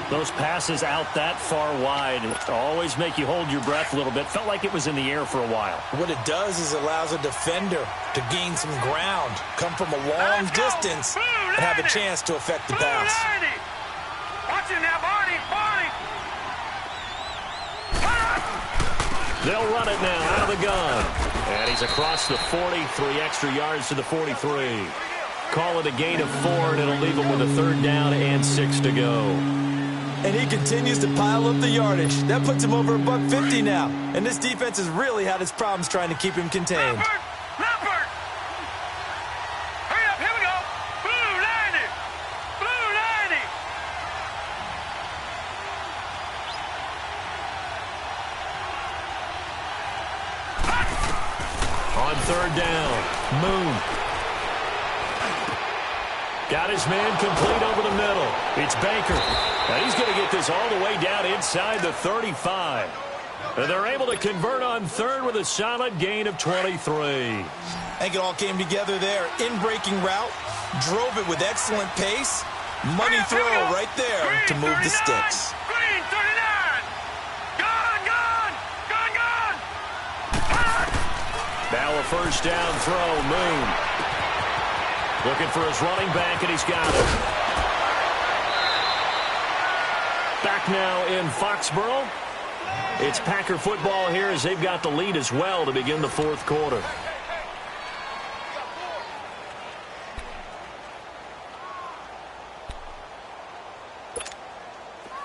Those passes out that far wide always make you hold your breath a little bit. Felt like it was in the air for a while. What it does is allows a defender to gain some ground, come from a long distance, and have a chance to affect the pass. Watch it now, Barney. They'll run it now out of the gun. And he's across the 40, 3 extra yards to the 43. Call it a gain of 4, and it'll leave him with a 3rd down and 6 to go. And he continues to pile up the yardage. That puts him over $150 now. And this defense has really had its problems trying to keep him contained. Leopard. Hurry up, here we go. Blue 90. Blue 90. On 3rd down, Moon. Got his man complete over the middle. It's Baker. And he's going to get this all the way down inside the 35. And they're able to convert on 3rd with a solid gain of 23. I think it all came together there. In-breaking route, drove it with excellent pace. Money throw right there to move the sticks. Green 39. Gone. Now a 1st down throw, Moon. Looking for his running back, and he's got it. Back now in Foxborough. It's Packer football here as they've got the lead as well to begin the 4th quarter.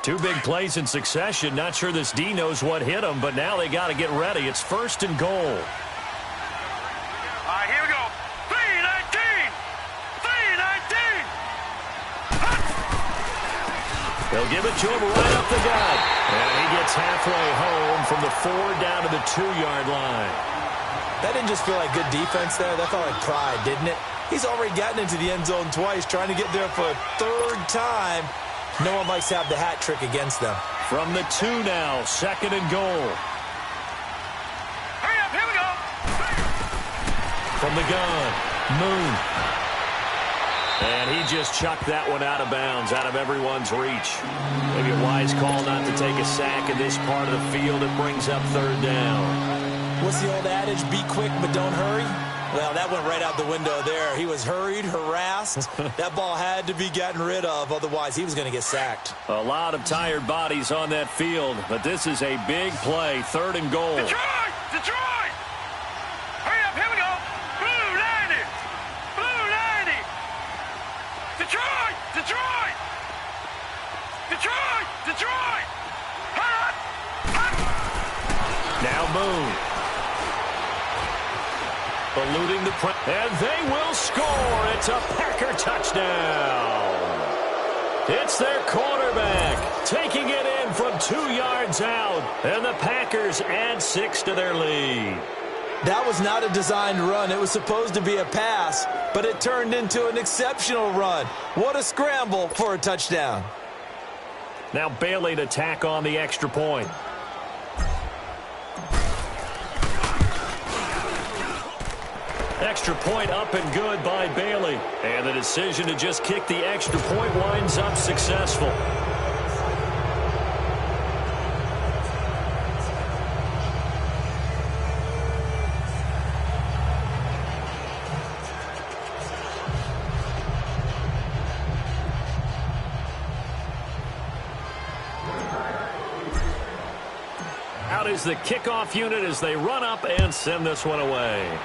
Two big plays in succession. Not sure this D knows what hit him, but now they got to get ready. It's 1st and goal. All right, here we go. 319. They'll give it to him right up the gut. And he gets halfway home from the 4 down to the 2-yard line. That didn't just feel like good defense there. That felt like pride, didn't it? He's already gotten into the end zone twice, trying to get there for a 3rd time. No one likes to have the hat trick against them. From the 2 now, 2nd and goal. Hurry up, here we go. From the gun, Moon. And he just chucked that one out of bounds, out of everyone's reach. Maybe a wise call not to take a sack in this part of the field. It brings up 3rd down. What's the old adage? Be quick, but don't hurry. Well, that went right out the window there. He was hurried, harassed. That ball had to be gotten rid of, otherwise he was going to get sacked. A lot of tired bodies on that field, but this is a big play, 3rd and goal. Detroit! Hurry up, here we go. Blue 90. Blue 90. Detroit! Now Moon. Eluding the press. And they will score. It's a Packer touchdown. It's their quarterback taking it in from 2 yards out. And the Packers add 6 to their lead. That was not a designed run. It was supposed to be a pass, but it turned into an exceptional run. What a scramble for a touchdown. Now Bailey to tack on the extra point. Extra point up and good by Bailey. And the decision to just kick the extra point winds up successful. Out is the kickoff unit as they run up and send this one away.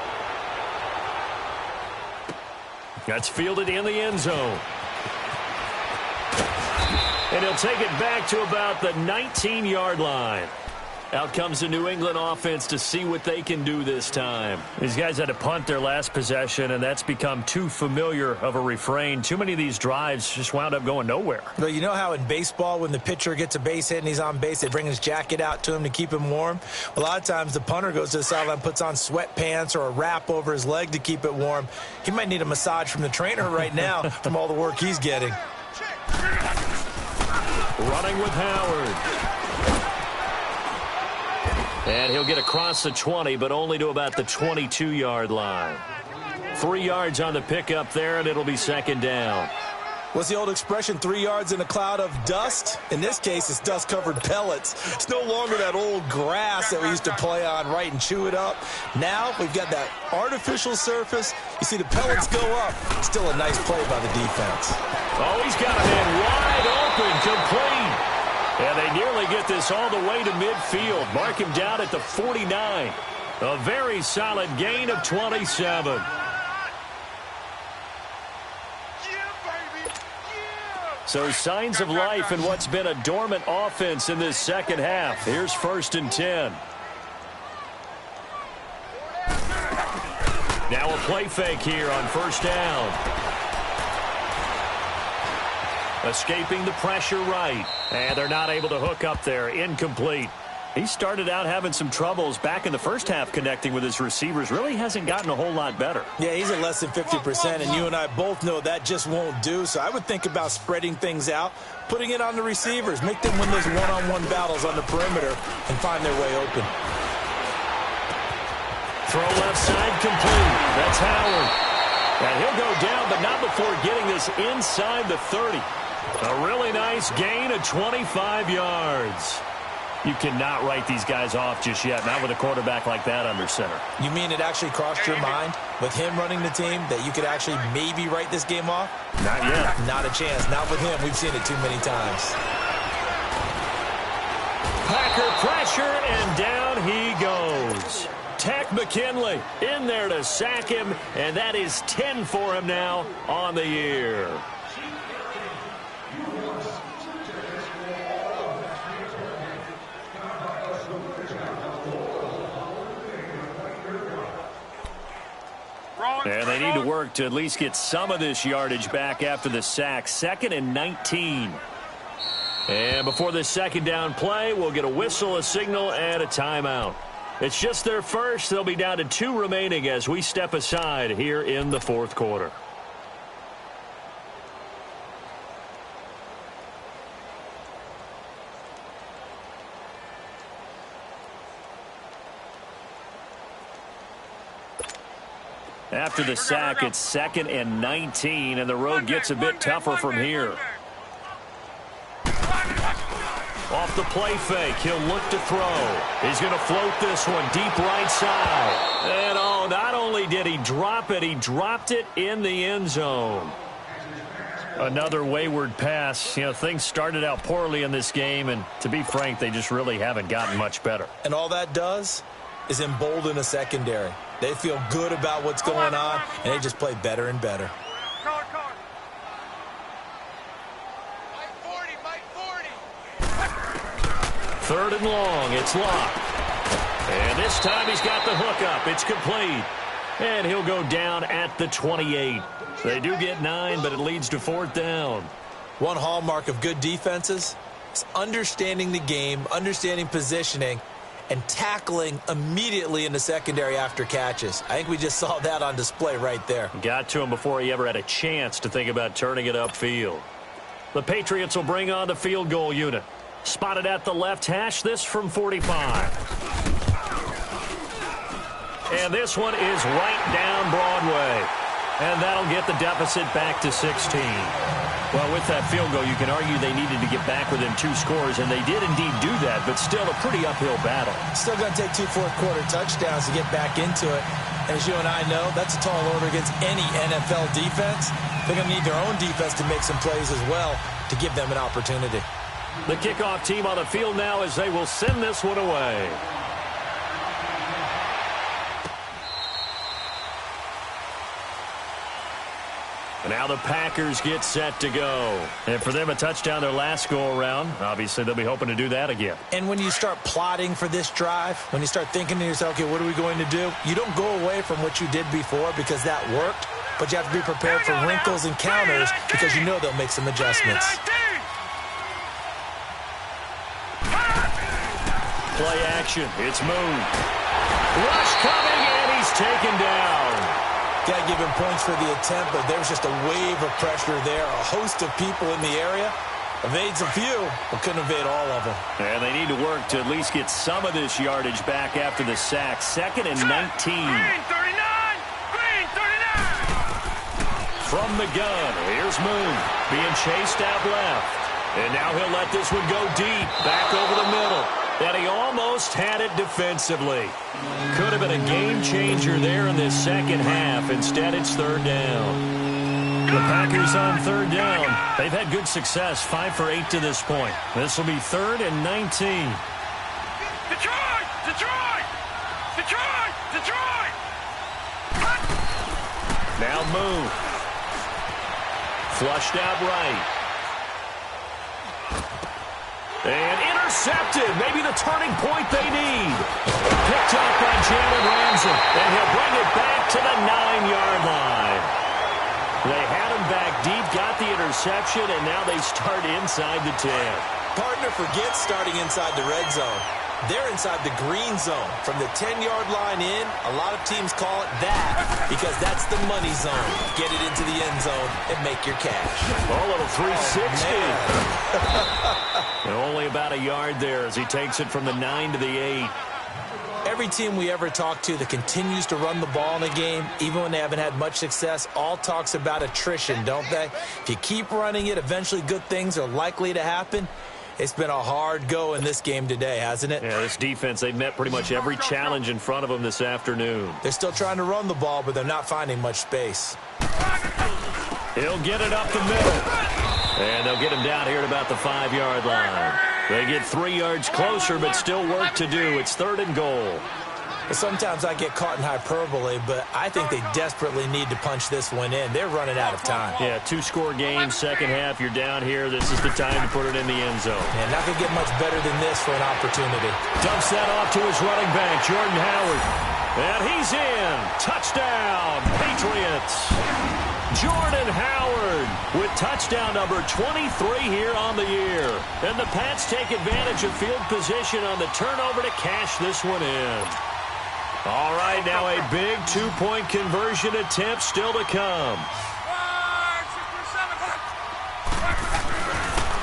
That's fielded in the end zone. And he'll take it back to about the 19-yard line. Out comes the New England offense to see what they can do this time. These guys had to punt their last possession, and that's become too familiar of a refrain. Too many of these drives just wound up going nowhere. Well, you know how in baseball when the pitcher gets a base hit and he's on base, they bring his jacket out to him to keep him warm? A lot of times the punter goes to the sideline, puts on sweatpants or a wrap over his leg to keep it warm. He might need a massage from the trainer right now from all the work he's getting. Running with Howard. And he'll get across the 20, but only to about the 22-yard line. 3 yards on the pickup there, and it'll be second down. What's the old expression, 3 yards in a cloud of dust? In this case, it's dust-covered pellets. It's no longer that old grass that we used to play on, right, and chew it up. Now we've got that artificial surface. You see the pellets go up. Still a nice play by the defense. Oh, he's got a man wide open, complete. And they nearly get this all the way to midfield. Mark him down at the 49. A very solid gain of 27. So signs of life in what's been a dormant offense in this second half. Here's 1st and 10. Now a play fake here on 1st down. Escaping the pressure right. And they're not able to hook up there. Incomplete. He started out having some troubles back in the first half connecting with his receivers. Really hasn't gotten a whole lot better. Yeah, he's at less than 50%, and you and I both know that just won't do. So I would think about spreading things out, putting it on the receivers, make them win those one-on-one battles on the perimeter, and find their way open. Throw left side complete. That's Howard. And he'll go down, but not before getting this inside the 30. A really nice gain of 25 yards. You cannot write these guys off just yet, not with a quarterback like that under center. You mean it actually crossed your mind with him running the team that you could actually maybe write this game off? Not yet. Not a chance. Not with him. We've seen it too many times. Packer pressure, and down he goes. Tech McKinley in there to sack him, and that is 10 for him now on the year. And they need to work to at least get some of this yardage back after the sack. 2nd and 19. And before this second down play, we'll get a whistle, a signal, and a timeout. It's just their first. They'll be down to 2 remaining as we step aside here in the 4th quarter. After the sack, it's 2nd and 19, and the road gets a bit tougher from here. Off the play fake, he'll look to throw. He's going to float this one deep right side. And oh, not only did he drop it, he dropped it in the end zone. Another wayward pass. You know, things started out poorly in this game, and to be frank, they just really haven't gotten much better. And all that does is embolden a secondary. They feel good about what's going on, and they just play better and better. Third and long, it's locked. And this time he's got the hookup. It's complete. And he'll go down at the 28. They do get 9, but it leads to 4th down. One hallmark of good defenses is understanding the game, understanding positioning, and tackling immediately in the secondary after catches. I think we just saw that on display right there. Got to him before he ever had a chance to think about turning it upfield. The Patriots will bring on the field goal unit. Spotted at the left hash, this from 45. And this one is right down Broadway. And that'll get the deficit back to 16. Well, with that field goal, you can argue they needed to get back within 2 scores, and they did indeed do that, but still a pretty uphill battle. Still going to take 2 fourth-quarter touchdowns to get back into it. And as you and I know, that's a tall order against any NFL defense. They're going to need their own defense to make some plays as well to give them an opportunity. The kickoff team on the field now as they will send this one away. Now the Packers get set to go. And for them, a touchdown their last go-around. Obviously, they'll be hoping to do that again. And when you start plotting for this drive, when you start thinking to yourself, okay, what are we going to do? You don't go away from what you did before because that worked, but you have to be prepared for wrinkles and counters because you know they'll make some adjustments. Play action. It's Moon. Rush coming, and he's taken down. Got to give him points for the attempt, but there was just a wave of pressure there. A host of people in the area. Evades a few, but couldn't evade all of them. And they need to work to at least get some of this yardage back after the sack. 2nd and 19. Green 39! Green 39! From the gun, here's Moon. Being chased out left. And now he'll let this one go deep. Back over the middle. And he almost had it defensively. Could have been a game changer there in this second half. Instead, it's 3rd down. The Packers on 3rd down. They've had good success, 5 for 8 to this point. This will be 3rd and 19. Detroit! Detroit! Detroit! Detroit! Now Moon. Flushed out right. And intercepted. Maybe the turning point they need. Picked up by Jalen Ramsey. And he'll bring it back to the 9-yard line. They had him back deep, got the interception, and now they start inside the 10. Partner forgets starting inside the red zone. They're inside the green zone. From the 10-yard line in, a lot of teams call it that because that's the money zone. Get it into the end zone and make your cash. Oh, a little 360. And only about a yard there as he takes it from the 9 to the 8. Every team we ever talk to that continues to run the ball in a game, even when they haven't had much success, all talks about attrition, don't they? If you keep running it, eventually good things are likely to happen. It's been a hard go in this game today, hasn't it? Yeah, this defense, they've met pretty much every challenge in front of them this afternoon. They're still trying to run the ball, but they're not finding much space. He'll get it up the middle. And they'll get him down here at about the 5-yard line. They get 3 yards closer, but still work to do. It's 3rd and goal. Sometimes I get caught in hyperbole, but I think they desperately need to punch this one in. They're running out of time. Yeah, 2-score game, second half. You're down here. This is the time to put it in the end zone. And not going to get much better than this for an opportunity. Dumps that off to his running back, Jordan Howard. And he's in. Touchdown, Patriots. Jordan Howard with touchdown number 23 here on the year. And the Pats take advantage of field position on the turnover to cash this one in. All right, now a big 2-point conversion attempt still to come.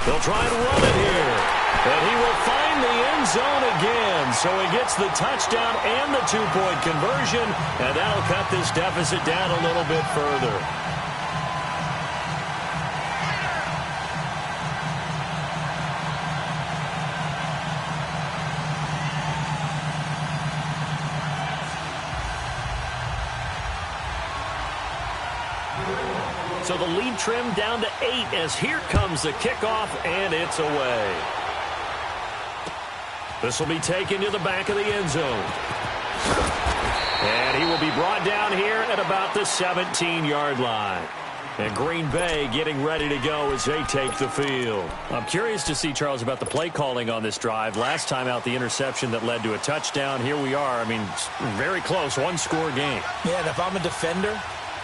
They'll try and run it here. And he will find the end zone again. So he gets the touchdown and the 2-point conversion. And that'll cut this deficit down a little bit further. So the lead trimmed down to 8 as here comes the kickoff, and it's away. This will be taken to the back of the end zone. And he will be brought down here at about the 17-yard line. And Green Bay getting ready to go as they take the field. I'm curious to see, Charles, about the play calling on this drive. Last time out, the interception that led to a touchdown. Here we are. I mean, very close, 1-score game. Yeah, and if I'm a defender,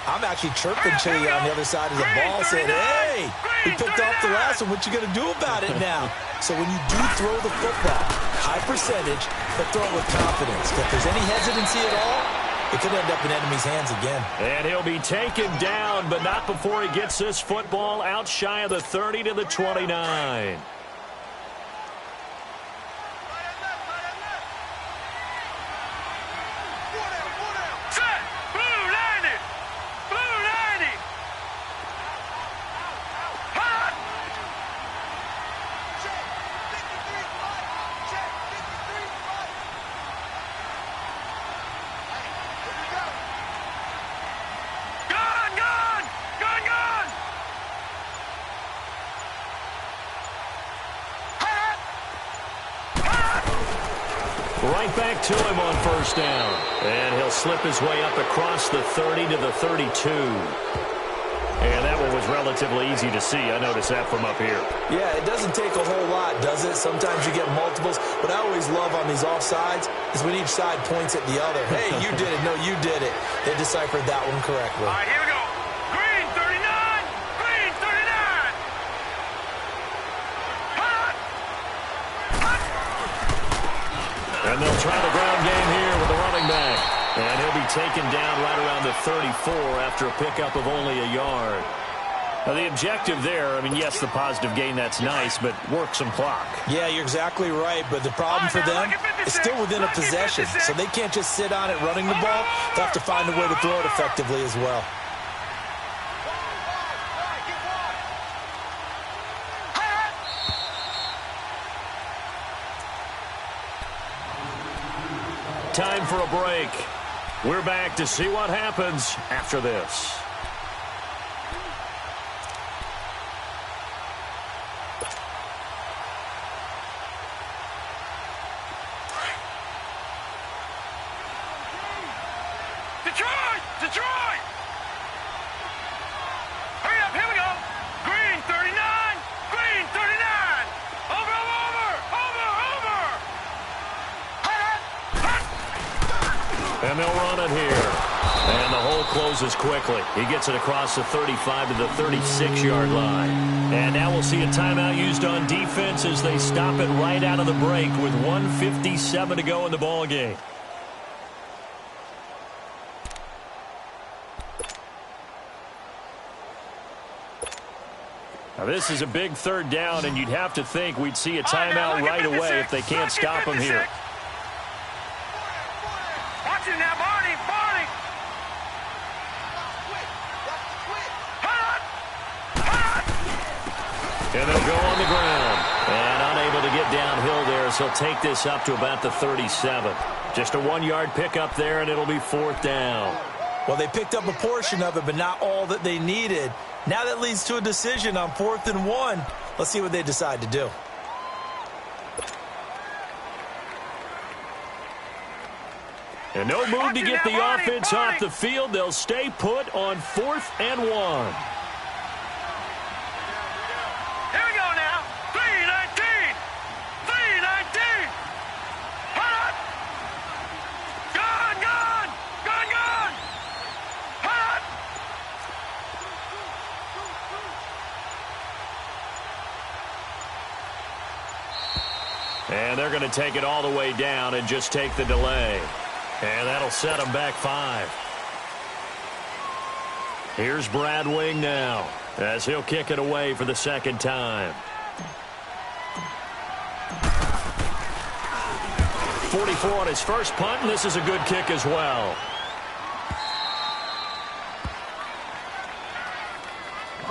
I'm actually chirping to you on the other side of the ball, saying, hey, we picked off the last one. What you going to do about it now? So when you do throw the football, high percentage, but throw it with confidence. If there's any hesitancy at all, it could end up in enemy's hands again. And he'll be taken down, but not before he gets this football out shy of the 30 to the 29. Right back to him on first down. And he'll slip his way up across the 30 to the 32. And that one was relatively easy to see. I noticed that from up here. Yeah, it doesn't take a whole lot, does it? Sometimes you get multiples. What I always love on these offsides is when each side points at the other. Hey, you did it. No, you did it. They deciphered that one correctly. All right, here we go. Green 39. Green 39. Hot. Hot. And they'll try the ground game here with the running back. And he'll be taken down right around the 34 after a pickup of only a yard. Now, the objective there, I mean, yes, the positive gain, that's nice, but work some clock. Yeah, you're exactly right, but the problem for them is still within a possession, so they can't just sit on it running the ball. They'll have to find a way to throw it effectively as well. Time for a break. We're back to see what happens after this. Detroit! Detroit! Hurry up, here we go. Green 39. Green 39. Over, over, over, over, over. Hot, hot. And they'll run it here. And the hole closes quickly. He gets it across the 35 to the 36-yard line. And now we'll see a timeout used on defense as they stop it right out of the break with 1:57 to go in the ballgame. Now, this is a big third down, and you'd have to think we'd see a timeout right away if they can't stop him here. Watch it now, Barney, Barney. Hot, hot. And they'll go on the ground. And unable to get downhill there, so he'll take this up to about the 37. Just a 1-yard pickup there, and it'll be 4th down. Well, they picked up a portion of it, but not all that they needed. Now that leads to a decision on 4th and 1. Let's see what they decide to do. And no move to get the offense off the field. They'll stay put on 4th and 1. Here we go now. 3:19. 3:19. Hot. Gone, gone. Gone, gone. Hot. And they're going to take it all the way down and just take the delay. And that'll set them back 5. Here's Brad Wing now as he'll kick it away for the second time. 44 on his first punt, and this is a good kick as well.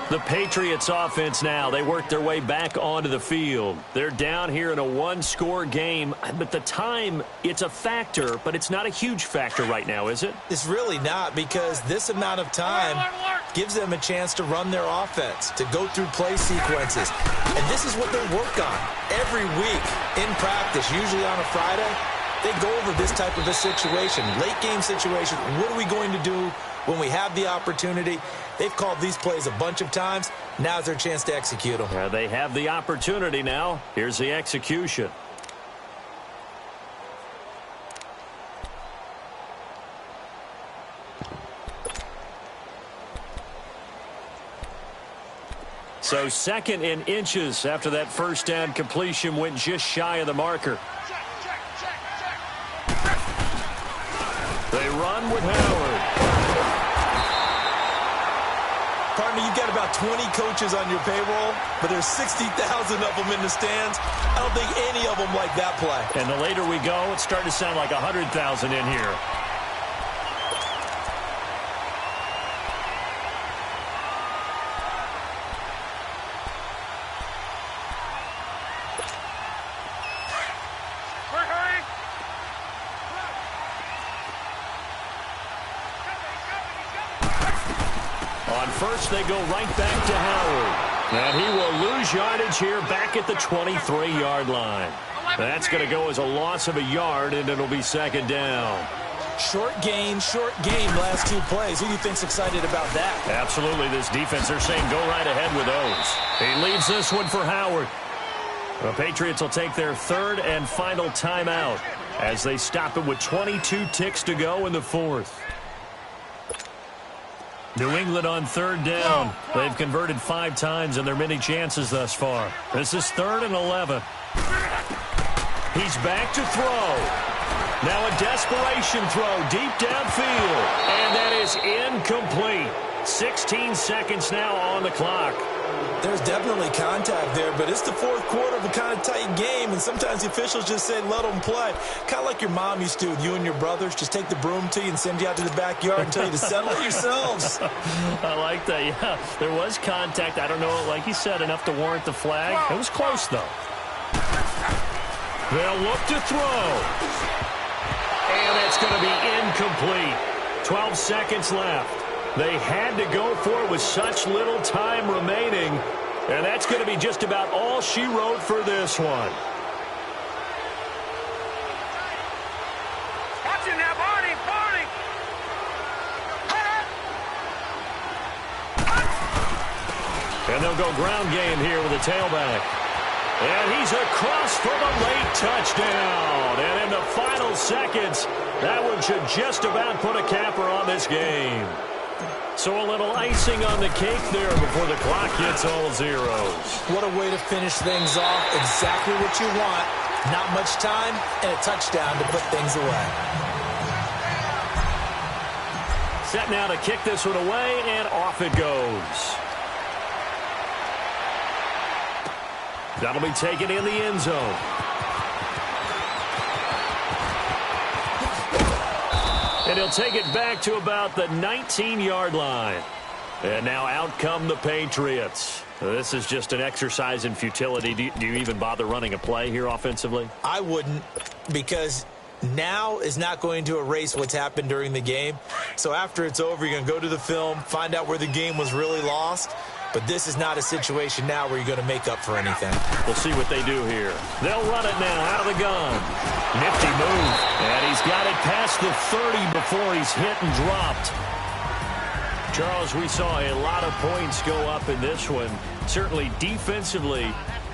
The Patriots offense now, they work their way back onto the field. They're down here in a 1-score game, but the time, it's a factor, but it's not a huge factor right now, is it? It's really not, because this amount of time gives them a chance to run their offense, to go through play sequences. And this is what they work on every week in practice, usually on a Friday. They go over this type of a situation, late game situation. What are we going to do when we have the opportunity? They've called these plays a bunch of times. Now's their chance to execute them. They have the opportunity now. Here's the execution. So 2nd and inches after that first down completion went just shy of the marker. They run with Howard. Partner, you've got about 20 coaches on your payroll, but there's 60,000 of them in the stands. I don't think any of them like that play. And the later we go, it's starting to sound like 100,000 in here. First, they go right back to Howard. And he will lose yardage here back at the 23-yard line. That's going to go as a loss of a yard, and it'll be 2nd down. Short game last 2 plays. Who do you think's excited about that? Absolutely. This defense, they're saying go right ahead with those. He leads this one for Howard. The Patriots will take their 3rd and final timeout as they stop it with 22 ticks to go in the 4th. New England on 3rd down. They've converted 5 times in their many chances thus far. This is 3rd and 11. He's back to throw. Now a desperation throw deep downfield. And that is incomplete. 16 seconds now on the clock. There's definitely contact there, but it's the 4th quarter of a kind of tight game, and sometimes the officials just say let them play. Kind of like your mom used to with you and your brothers. Just take the broom to you and send you out to the backyard and tell you to settle it yourselves. I like that, yeah. There was contact. I don't know, like you said, enough to warrant the flag. It was close, though. They'll look to throw. And that's going to be incomplete. 12 seconds left. They had to go for it with such little time remaining. And that's going to be just about all she wrote for this one. Watching that, Barney. And they'll go ground game here with a tailback. And he's across for the late touchdown. And in the final seconds, that one should just about put a capper on this game. So a little icing on the cake there before the clock hits all zeros. What a way to finish things off. Exactly what you want. Not much time and a touchdown to put things away. Set now to kick this one away, and off it goes. That'll be taken in the end zone. And he'll take it back to about the 19-yard line. And now out come the Patriots. This is just an exercise in futility. Do you even bother running a play here offensively? I wouldn't, because now is not going to erase what's happened during the game. So after it's over, you're going to go to the film, find out where the game was really lost. But this is not a situation now where you're going to make up for anything. We'll see what they do here. They'll run it now out of the gun. Nifty move. And he's got it past the 30 before he's hit and dropped. Charles, we saw a lot of points go up in this one. Certainly defensively,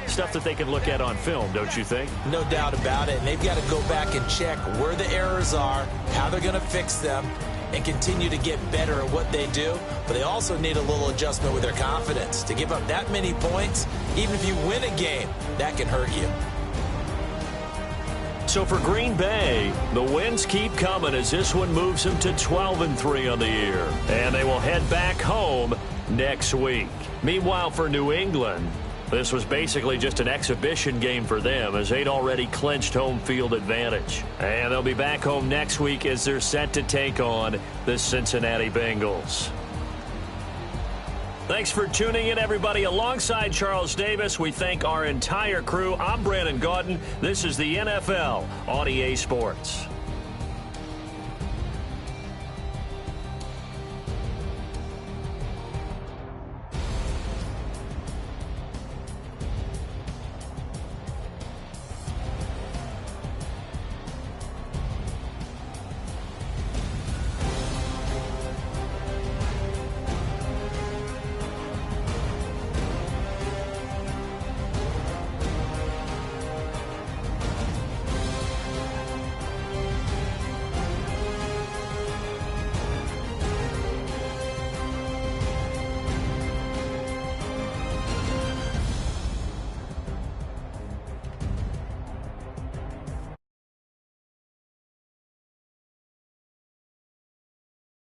stuff that they can look at on film, don't you think? No doubt about it. And they've got to go back and check where the errors are, how they're going to fix them, and continue to get better at what they do. But they also need a little adjustment with their confidence. To give up that many points, even if you win a game, that can hurt you. So for Green Bay, the wins keep coming as this one moves them to 12-3 on the year. And they will head back home next week. Meanwhile, for New England, this was basically just an exhibition game for them as they'd already clinched home field advantage. And they'll be back home next week as they're set to take on the Cincinnati Bengals. Thanks for tuning in, everybody. Alongside Charles Davis, we thank our entire crew. I'm Brandon Gaudin. This is the NFL on EA Sports.